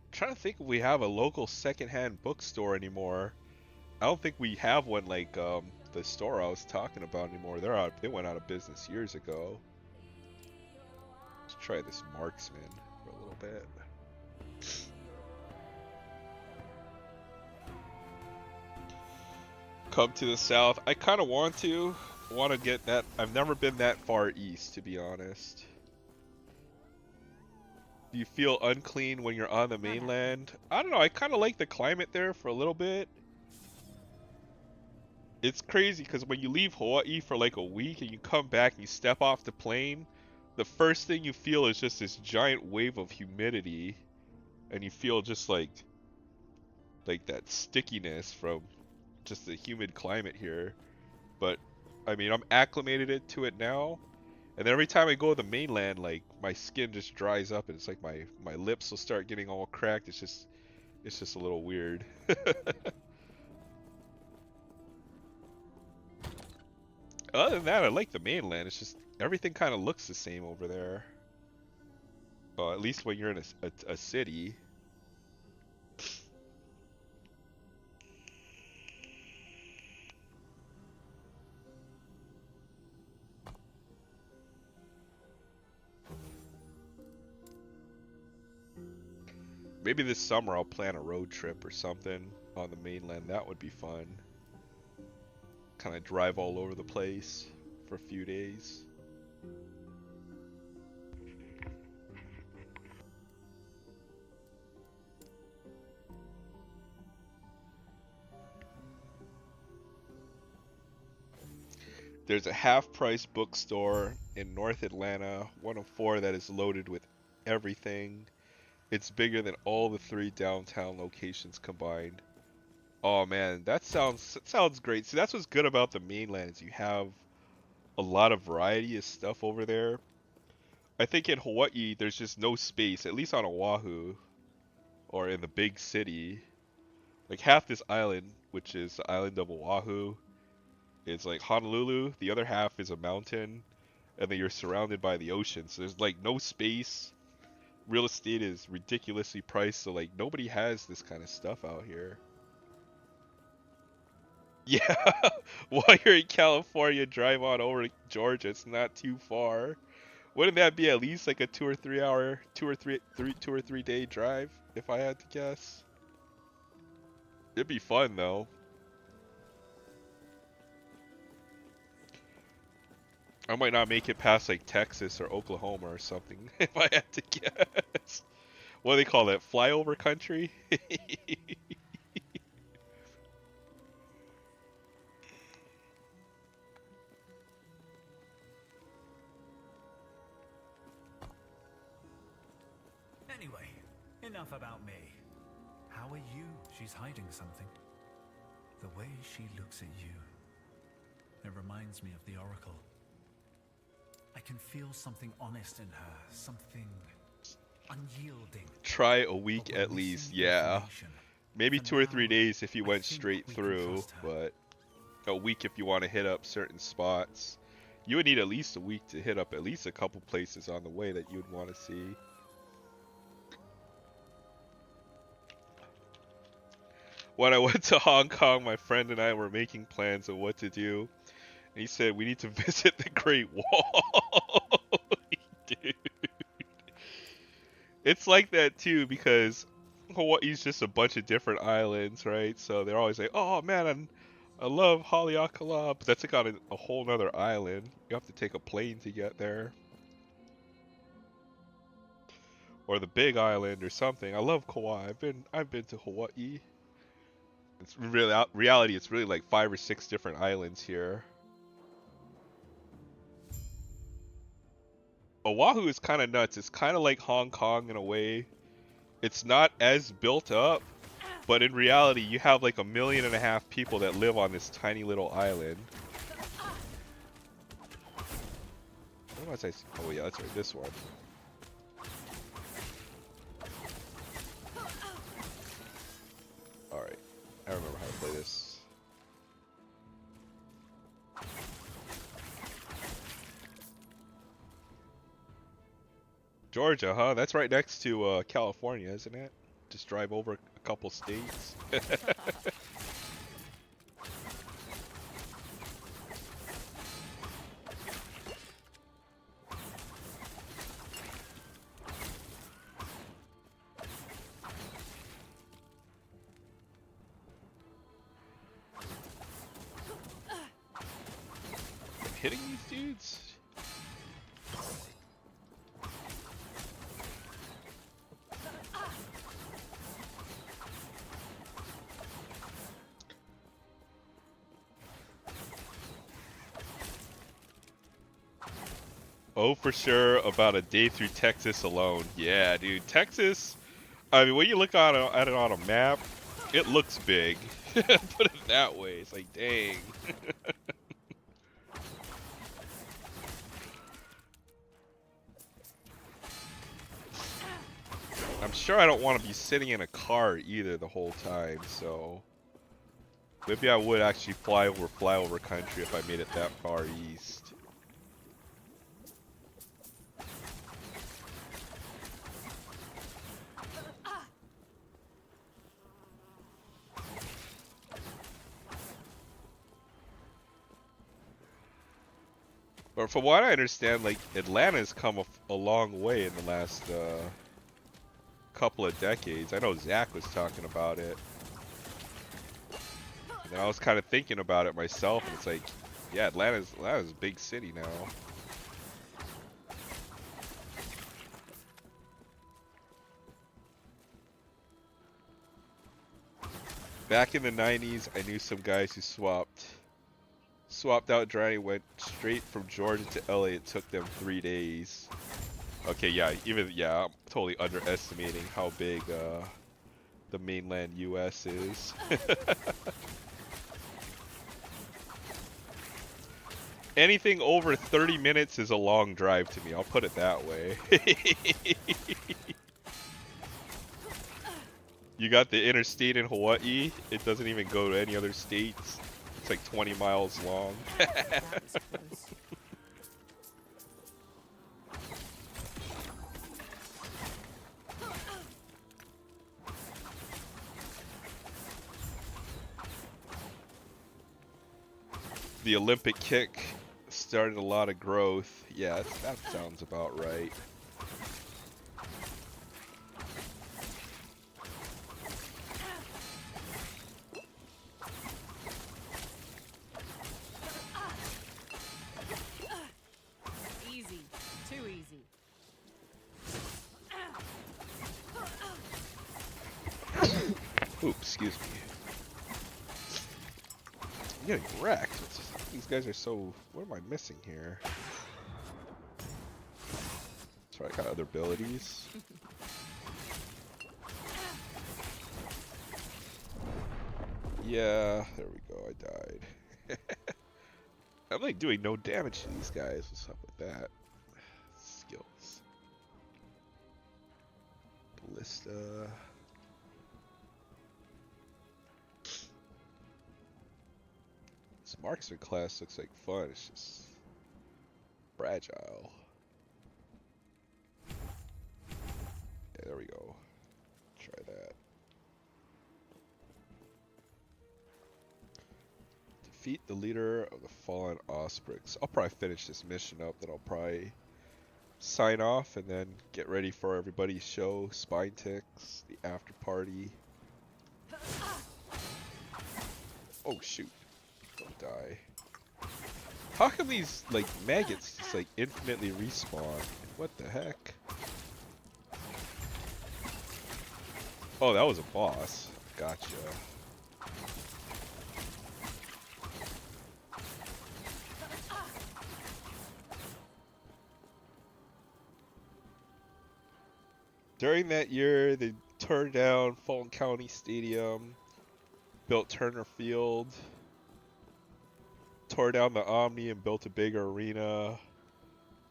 I'm trying to think if we have a local secondhand bookstore anymore. I don't think we have one like the store I was talking about anymore. They went out of business years ago. Let's try this marksman for a little bit. Come to the south. I kind of want to get that. I've never been that far east, to be honest. Do you feel unclean when you're on the mainland? I don't know. I kind of like the climate there for a little bit. It's crazy because when you leave Hawaii for like a week and you come back and you step off the plane, the first thing you feel is just this giant wave of humidity, and you feel just like that stickiness from just the humid climate here. But I mean, I'm acclimated to it now, and then every time I go to the mainland, like my skin just dries up and it's like my lips will start getting all cracked. It's just a little weird. Other than that, I like the mainland. It's just everything kind of looks the same over there. Well, at least when you're in a city. Maybe this summer I'll plan a road trip or something on the mainland. That would be fun. Kind of drive all over the place for a few days. There's a half-price bookstore in North Atlanta, one of 4 that is loaded with everything. It's bigger than all the 3 downtown locations combined. Oh man, that sounds great. See, that's what's good about the mainland is you have a lot of variety of stuff over there. I think in Hawaii there's just no space, at least on Oahu or in the big city. Like half this island, which is the island of Oahu, is like Honolulu. The other half is a mountain, and then you're surrounded by the ocean. So there's like no space. Real estate is ridiculously priced, so like nobody has this kind of stuff out here. Yeah, while you're in California, drive on over to Georgia. It's not too far. Wouldn't that be at least like a 2 or 3 hour, 2 or 3 day drive if I had to guess? It'd be fun though. I might not make it past like Texas or Oklahoma or something if I had to guess. What do they call that? Flyover country? Anyway, enough about me. How are you? She's hiding something. The way she looks at you, it reminds me of the Oracle. I can feel something honest in her, something unyielding. Try a week at least, yeah. Maybe 2 or 3 days if you went straight through, but a week if you want to hit up certain spots. You would need at least a week to hit up at least a couple places on the way that you'd want to see. When I went to Hong Kong, my friend and I were making plans of what to do. And he said, we need to visit the Great Wall. Dude. It's like that too because Hawaii's just a bunch of different islands, right? So they're always like, oh man, I love Haleakala, but that's like on a whole nother island. You have to take a plane to get there. Or the Big Island or something. I love Kauai. I've been to Hawaii. It's really reality. It's really like 5 or 6 different islands here. Oahu is kind of nuts. It's kind of like Hong Kong in a way. It's not as built up, but in reality, you have like 1.5 million people that live on this tiny little island. What was I? Oh yeah, that's right. This one. All right, I remember how to play this. Georgia, huh? That's right next to California, isn't it? Just drive over a couple states. Hitting these dudes? Oh, for sure, about a day through Texas alone. Yeah, dude, Texas, I mean, when you look at it on a map, it looks big. Put it that way. It's like, dang. I'm sure I don't want to be sitting in a car either the whole time, so maybe I would actually fly over country if I made it that far east. But from what I understand, like, Atlanta's come a long way in the last couple of decades. I know Zach was talking about it. And I was kind of thinking about it myself, and it's like, yeah, Atlanta's a big city now. Back in the 90s, I knew some guys who swapped out driving, went straight from Georgia to LA. It took them 3 days. Okay, yeah, I'm totally underestimating how big the mainland US is. Anything over 30 minutes is a long drive to me, I'll put it that way. You got the interstate in Hawaii, it doesn't even go to any other states. It's like 20 miles long. The Olympic kick started a lot of growth. Yeah, that sounds about right. Easy. Too easy. Oops, excuse me. I'm getting wrecked. These guys are so... What am I missing here? Sorry, I got other abilities. Yeah, there we go, I died. I'm like doing no damage to these guys. What's up with that? Skills. Ballista. This marksman class looks like fun. It's just fragile. Yeah, there we go. Try that. Defeat the leader of the fallen Osprix. I'll probably finish this mission up, then I'll probably sign off and then get ready for everybody's show, Spine Ticks, the after party. Oh shoot. Don't die. How come these like maggots just like infinitely respawn? What the heck? Oh, that was a boss. Gotcha. During that year, they turned down Fulton County Stadium, built Turner Field, tore down the Omni and built a bigger arena,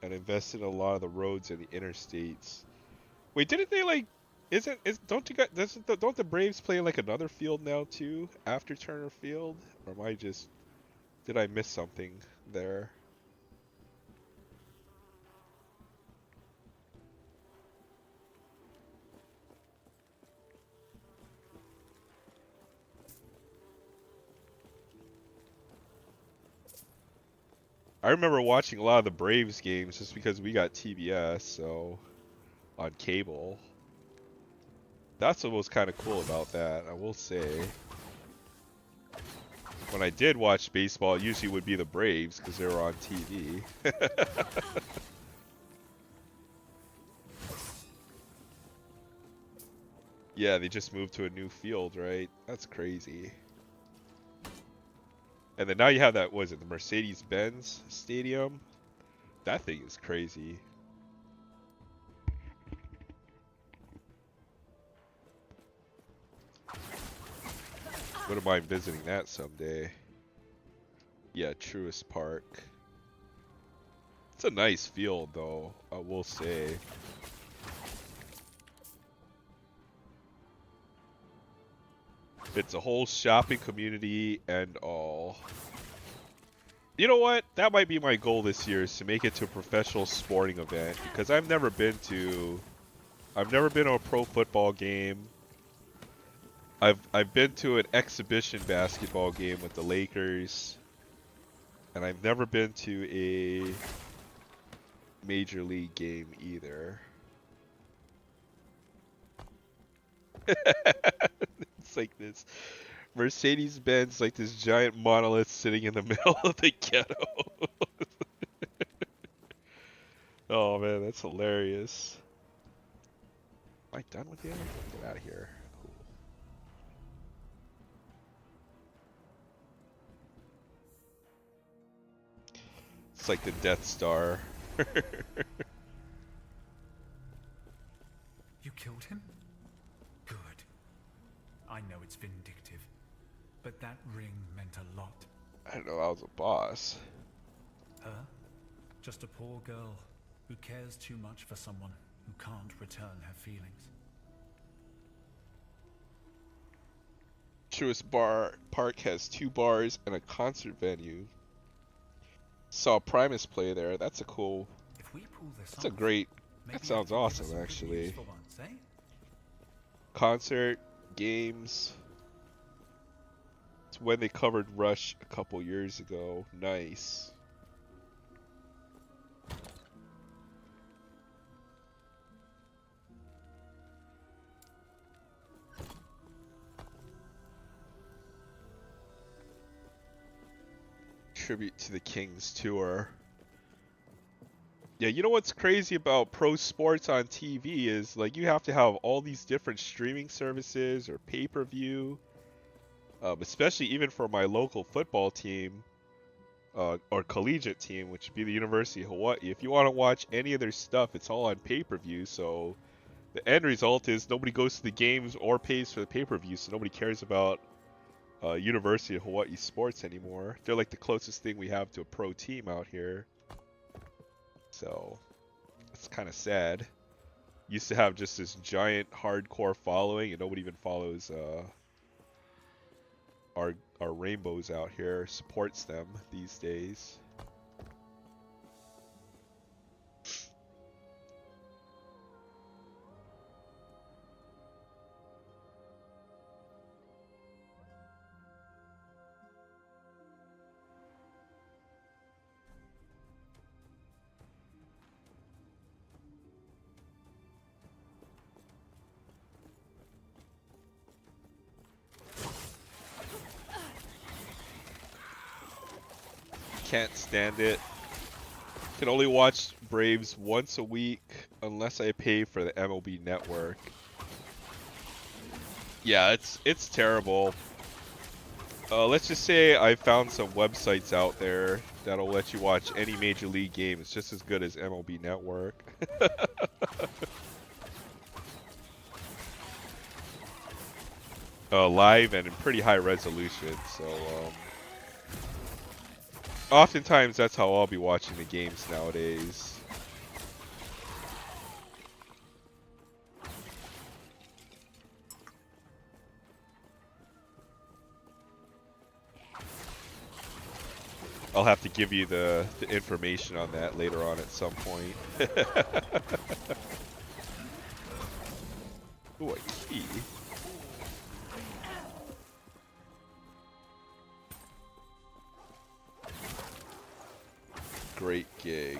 and invested in a lot of the roads and the interstates. Wait, didn't they like? Don't the Braves play like another field now too after Turner Field? Or did I miss something there? I remember watching a lot of the Braves games just because we got TBS, so on cable. That's what was kind of cool about that, I will say. When I did watch baseball, it usually would be the Braves because they were on TV. Yeah, they just moved to a new field, right? That's crazy. And then now you have that, what is it, the Mercedes-Benz Stadium? That thing is crazy. Wouldn't mind visiting that someday. Yeah, Truist Park. It's a nice field, though, I will say. It's a whole shopping community and all. You know what? That might be my goal this year, is to make it to a professional sporting event, because I've never been to a pro football game. I've been to an exhibition basketball game with the Lakers, and I've never been to a major league game either. It's like this Mercedes-Benz, like this giant monolith sitting in the middle of the ghetto. Oh man, that's hilarious. Am I done with you? Get out of here. Cool. It's like the Death Star. You killed him? Good. I know it's vindictive, but that ring meant a lot. I didn't know I was a boss. Her? Just a poor girl who cares too much for someone who can't return her feelings. Truist Park has 2 bars and a concert venue. Saw Primus play there. That's a cool. If we pull this That's a off, great. maybe That sounds they can give us awesome, some good actually. news for once, eh? Concert, games. It's when they covered Rush a couple years ago. Nice. Tribute to the Kings tour. Yeah, you know what's crazy about pro sports on TV is like you have to have all these different streaming services or pay-per-view. Especially even for my local football team or collegiate team, which would be the University of Hawaii. If you want to watch any of their stuff, it's all on pay-per-view. So the end result is nobody goes to the games or pays for the pay-per-view, so nobody cares about University of Hawaii sports anymore. They're like the closest thing we have to a pro team out here. So it's kind of sad. Used to have just this giant hardcore following, and nobody even follows our our rainbows out here supports them these days. Can't stand it. Can only watch Braves once a week unless I pay for the MLB network. Yeah, it's terrible. Let's just say I found some websites out there that'll let you watch any major league game. It's just as good as MLB network. Live and in pretty high resolution, so oftentimes that's how I'll be watching the games nowadays. I'll have to give you the information on that later on at some point. Ooh, a key. Great gig.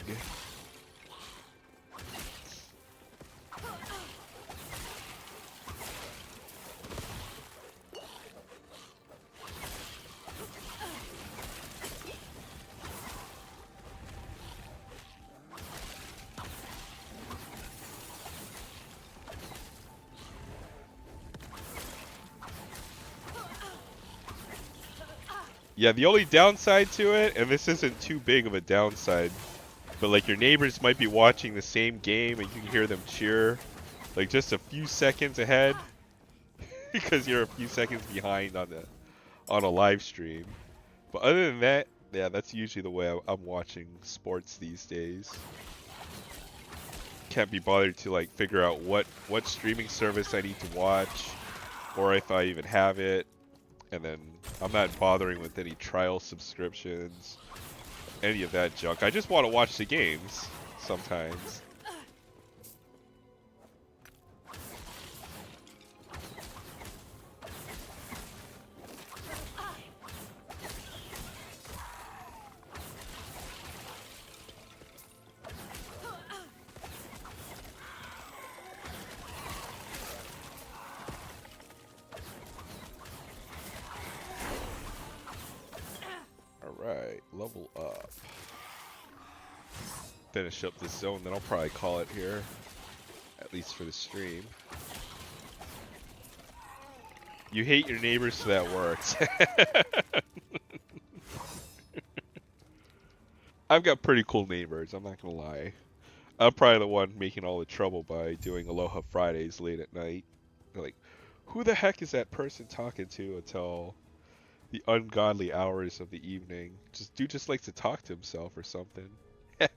Yeah, the only downside to it, and this isn't too big of a downside, but like your neighbors might be watching the same game and you can hear them cheer like just a few seconds ahead because you're a few seconds behind on a live stream. But other than that, yeah, that's usually the way I'm watching sports these days. Can't be bothered to like figure out what streaming service I need to watch or if I even have it. And then I'm not bothering with any trial subscriptions, any of that junk. I just want to watch the games sometimes. Alright, level up. Finish up this zone, then I'll probably call it here. At least for the stream. You hate your neighbors, so that works. I've got pretty cool neighbors, I'm not gonna lie. I'm probably the one making all the trouble by doing Aloha Fridays late at night. They're like, who the heck is that person talking to until the ungodly hours of the evening? Dude just likes to talk to himself or something. Alright,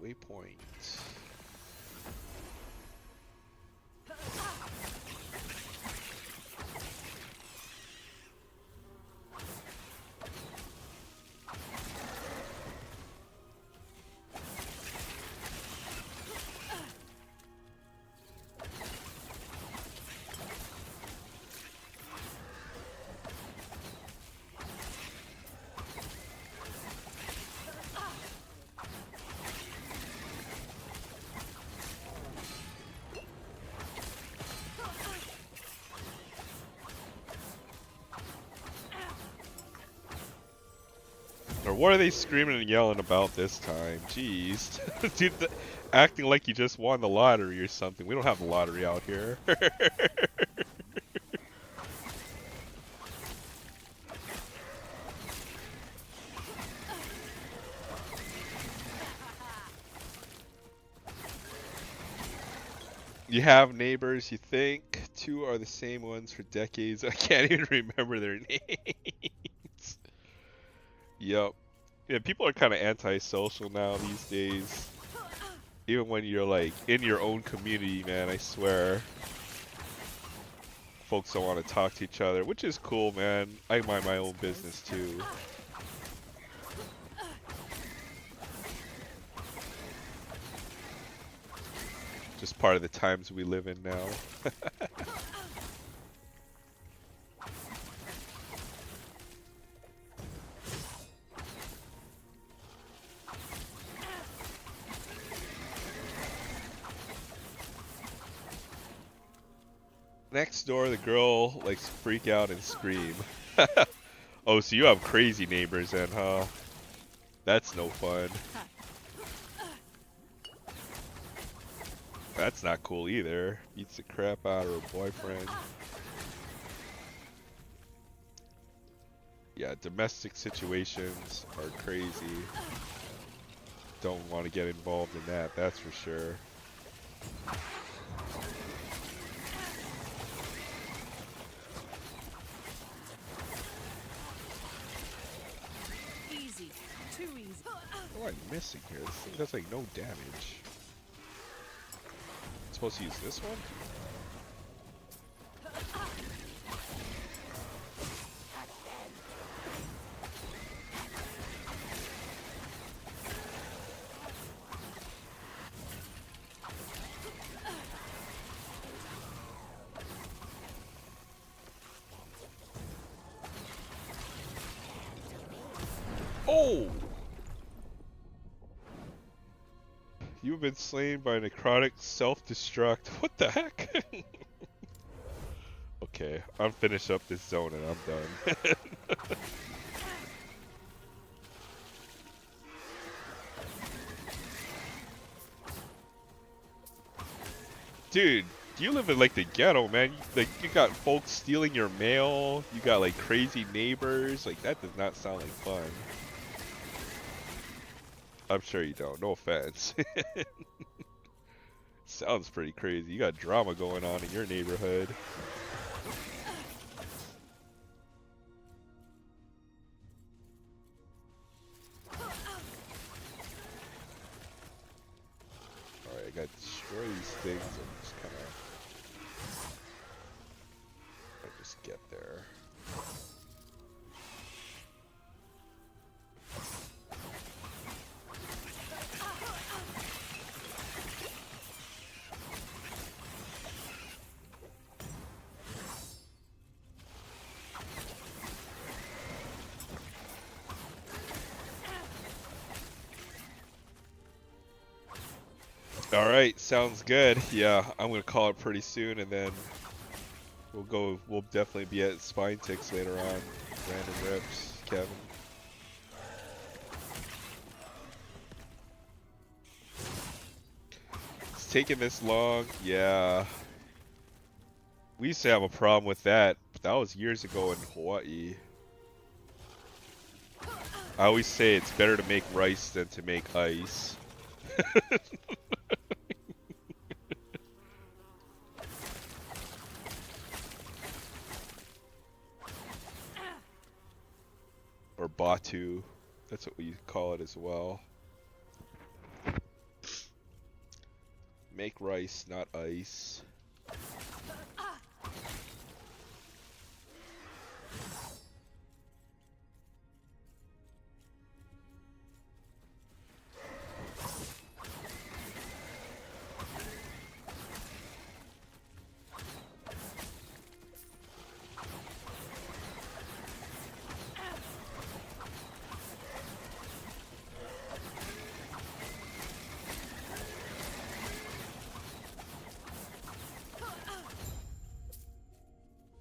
waypoint. Or what are they screaming and yelling about this time? Jeez. Dude, acting like you just won the lottery or something. We don't have the lottery out here. You have neighbors, you think? Two are the same ones for decades. I can't even remember their names. Yep. Yeah, people are kind of antisocial now these days. Even when you're like in your own community, man, I swear. Folks don't want to talk to each other, which is cool, man. I mind my own business too. Just part of the times we live in now. Next door, the girl likes to freak out and scream. Oh, so you have crazy neighbors then, huh? That's no fun. That's not cool either. Beats the crap out of her boyfriend. Yeah, domestic situations are crazy. Don't want to get involved in that, that's for sure. Easy. Too easy. What am I missing here? This thing does like no damage. Supposed to use this one? Oh! You've been slain by necrotic self-destruct. What the heck? Okay, I'm finished up this zone and I'm done. Dude, you live in like the ghetto, man. Like you got folks stealing your mail. You got like crazy neighbors. Like that does not sound like fun. I'm sure you don't. No offense. Sounds pretty crazy. You got drama going on in your neighborhood. Alright, I gotta destroy these things and just kinda just get there. Alright, sounds good. Yeah, I'm gonna call it pretty soon and then we'll definitely be at Spine Ticks later on. Random rips, Kevin. It's taking this long, yeah. We used to have a problem with that, but that was years ago in Hawaii. I always say it's better to make rice than to make ice. Or Batu. That's what we call it as well. Make rice, not ice.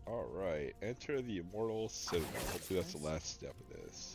Alright, enter the Immortal Citadel. Hopefully that's the last step of this.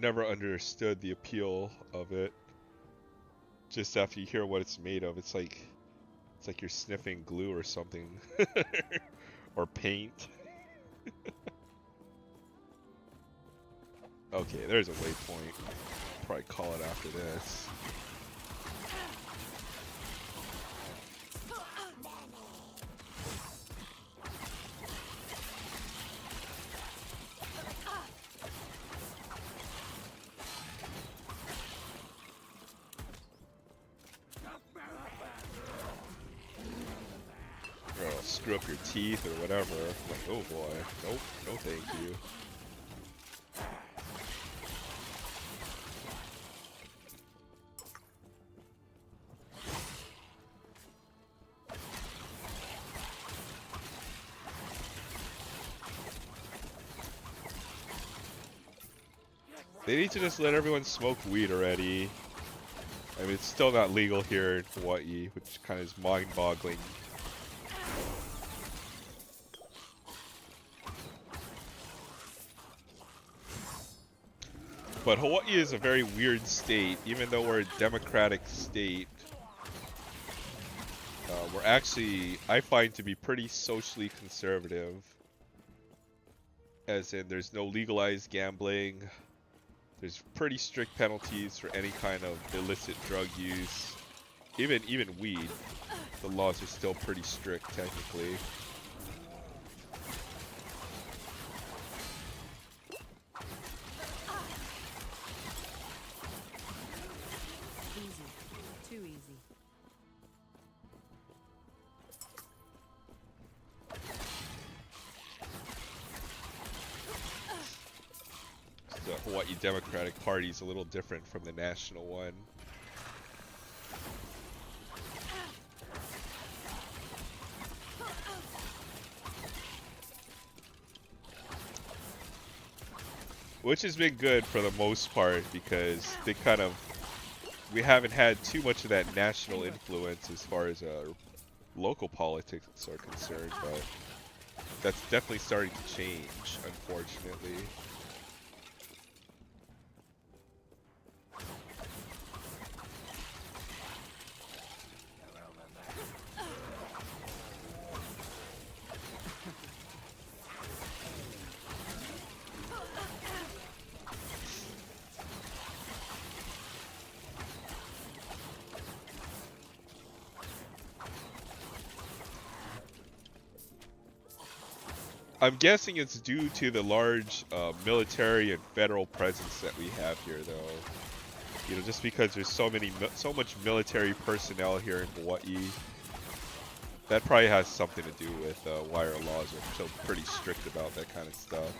never understood the appeal of it. Just after you hear what it's made of, it's like you're sniffing glue or something, or paint. Okay, there's a waypoint. Probably call it after this. Or it'll screw up your teeth or whatever. Like, oh boy, nope, no thank you. They need to just let everyone smoke weed already. I mean, it's still not legal here in Hawaii, which kind of is mind-boggling. But Hawaii is a very weird state. Even though we're a democratic state, we're actually, I find, to be pretty socially conservative. As in, there's no legalized gambling. There's pretty strict penalties for any kind of illicit drug use. Even weed, the laws are still pretty strict technically. Easy. Too easy. The Hawaii Democratic Party is a little different from the national one. Which has been good for the most part because they kind of, we haven't had too much of that national influence as far as local politics are concerned, but that's definitely starting to change, unfortunately. I'm guessing it's due to the large military and federal presence that we have here, though. You know, just because there's so much military personnel here in Hawaii, that probably has something to do with why our laws are so pretty strict about that kind of stuff.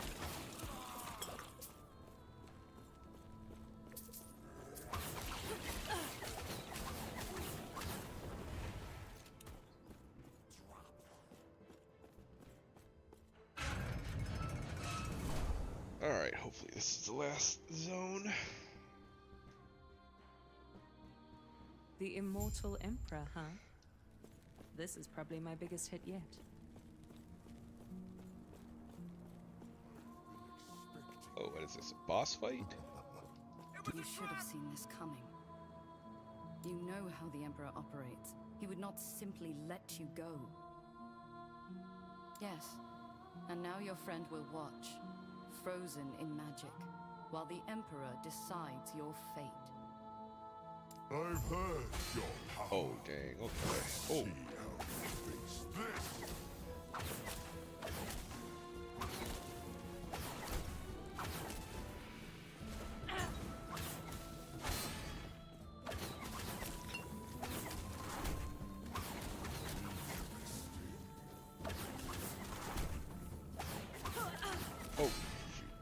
Alright, hopefully this is the last zone. The Immortal Emperor, huh? This is probably my biggest hit yet. Oh, what is this, a boss fight? You should have seen this coming. You know how the Emperor operates. He would not simply let you go. Yes, and now your friend will watch, frozen in magic, while the Emperor decides your fate. I've heard your power. Oh, dang, okay. Oh. See how you face this. Oh, shoot.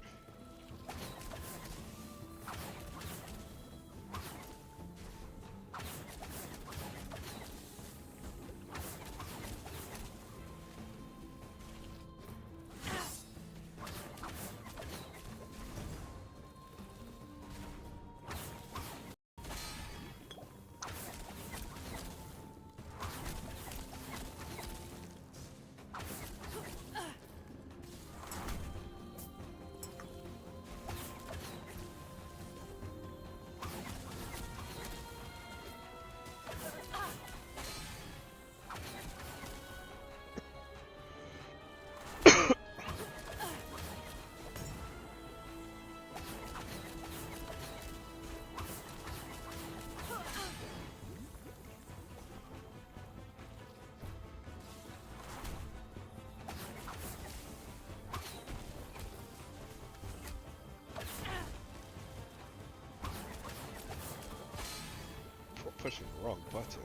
pushing the wrong button.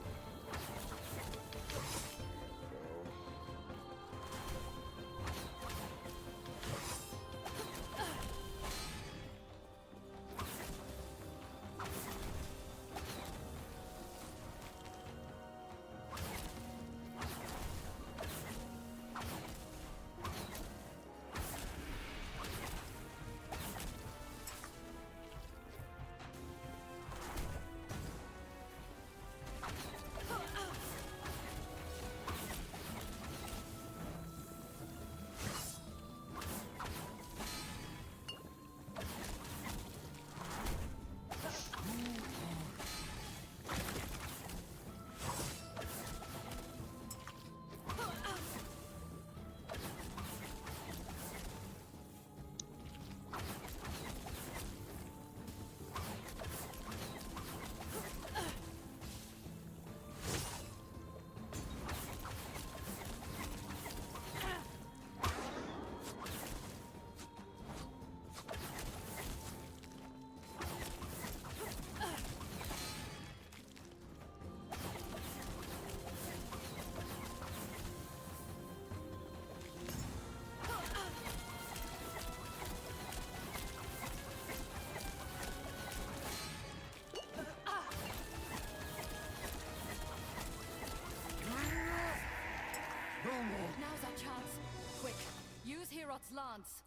Go. Now's our chance. Quick, use Herot's lance.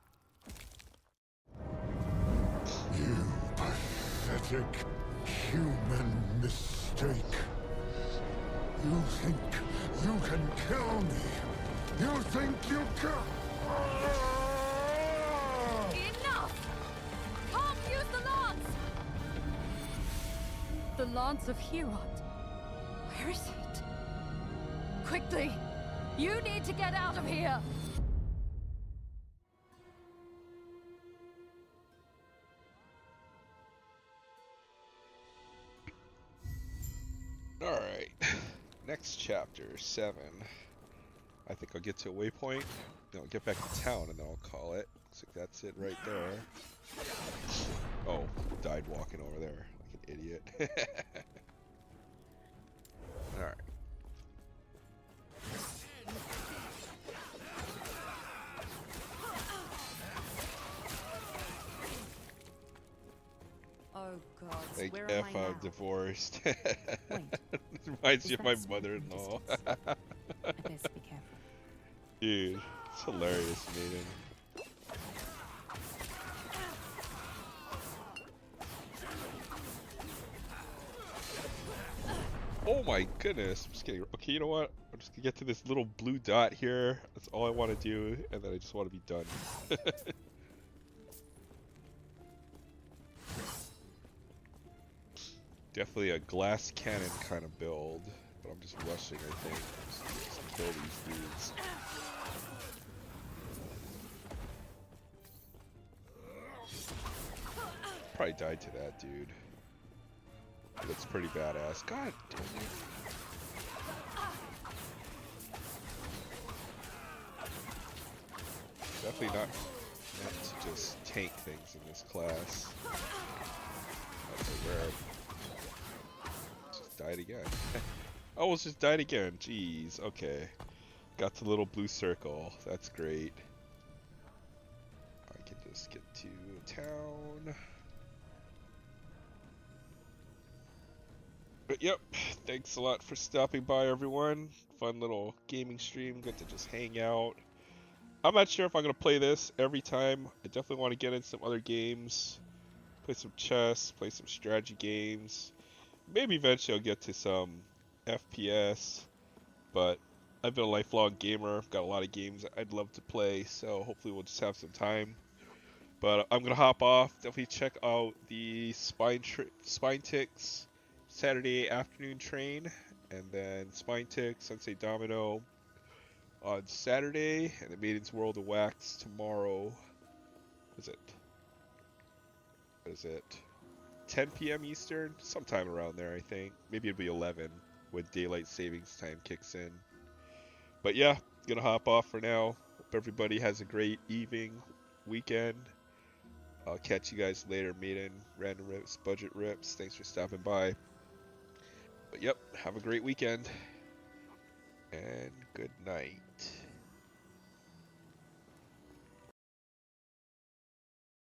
You pathetic human mistake. You think you can kill me? You think you can? Enough! Can't use the lance! The lance of Herot. Where is it? Quickly! You need to get out of here! Alright. Next chapter, 7. I think I'll get to a waypoint, then I'll get back to town, and then I'll call it. Looks like that's it right there. Oh, died walking over there like an idiot. Alright. Oh God, Like where F, am I now? I'm divorced. Wait, Reminds is me of that my smoke mother-in-law. in the distance? I best be careful. Dude, it's hilarious, Maiden. Oh my goodness, I'm just kidding. Okay, you know what? I'm just gonna get to this little blue dot here. That's all I want to do, and then I just want to be done. Definitely a glass cannon kind of build, but I'm just rushing, I think. Just kill these dudes. Probably died to that dude. Looks pretty badass. God damn it. Definitely not meant to just tank things in this class. That's a rare. Just died again. I almost just died again. Jeez. Okay. Got the little blue circle. That's great. I can just get to town. But yep, thanks a lot for stopping by, everyone. Fun little gaming stream. Good to just hang out. I'm not sure if I'm going to play this every time. I definitely want to get in some other games. Play some chess, play some strategy games. Maybe eventually I'll get to some FPS. But I've been a lifelong gamer. I've got a lot of games I'd love to play. So hopefully we'll just have some time. But I'm going to hop off. Definitely check out the Spine Ticks Saturday afternoon train. And then Spine Ticks, Sensei Domino on Saturday, and the Maiden's World of Wax tomorrow. What is it? 10 p.m. Eastern? Sometime around there, I think. Maybe it'll be 11 when daylight savings time kicks in. But yeah, gonna hop off for now. Hope everybody has a great evening, weekend. I'll catch you guys later, Maiden, Random Rips, Budget Rips. Thanks for stopping by. But yep, have a great weekend. And good night.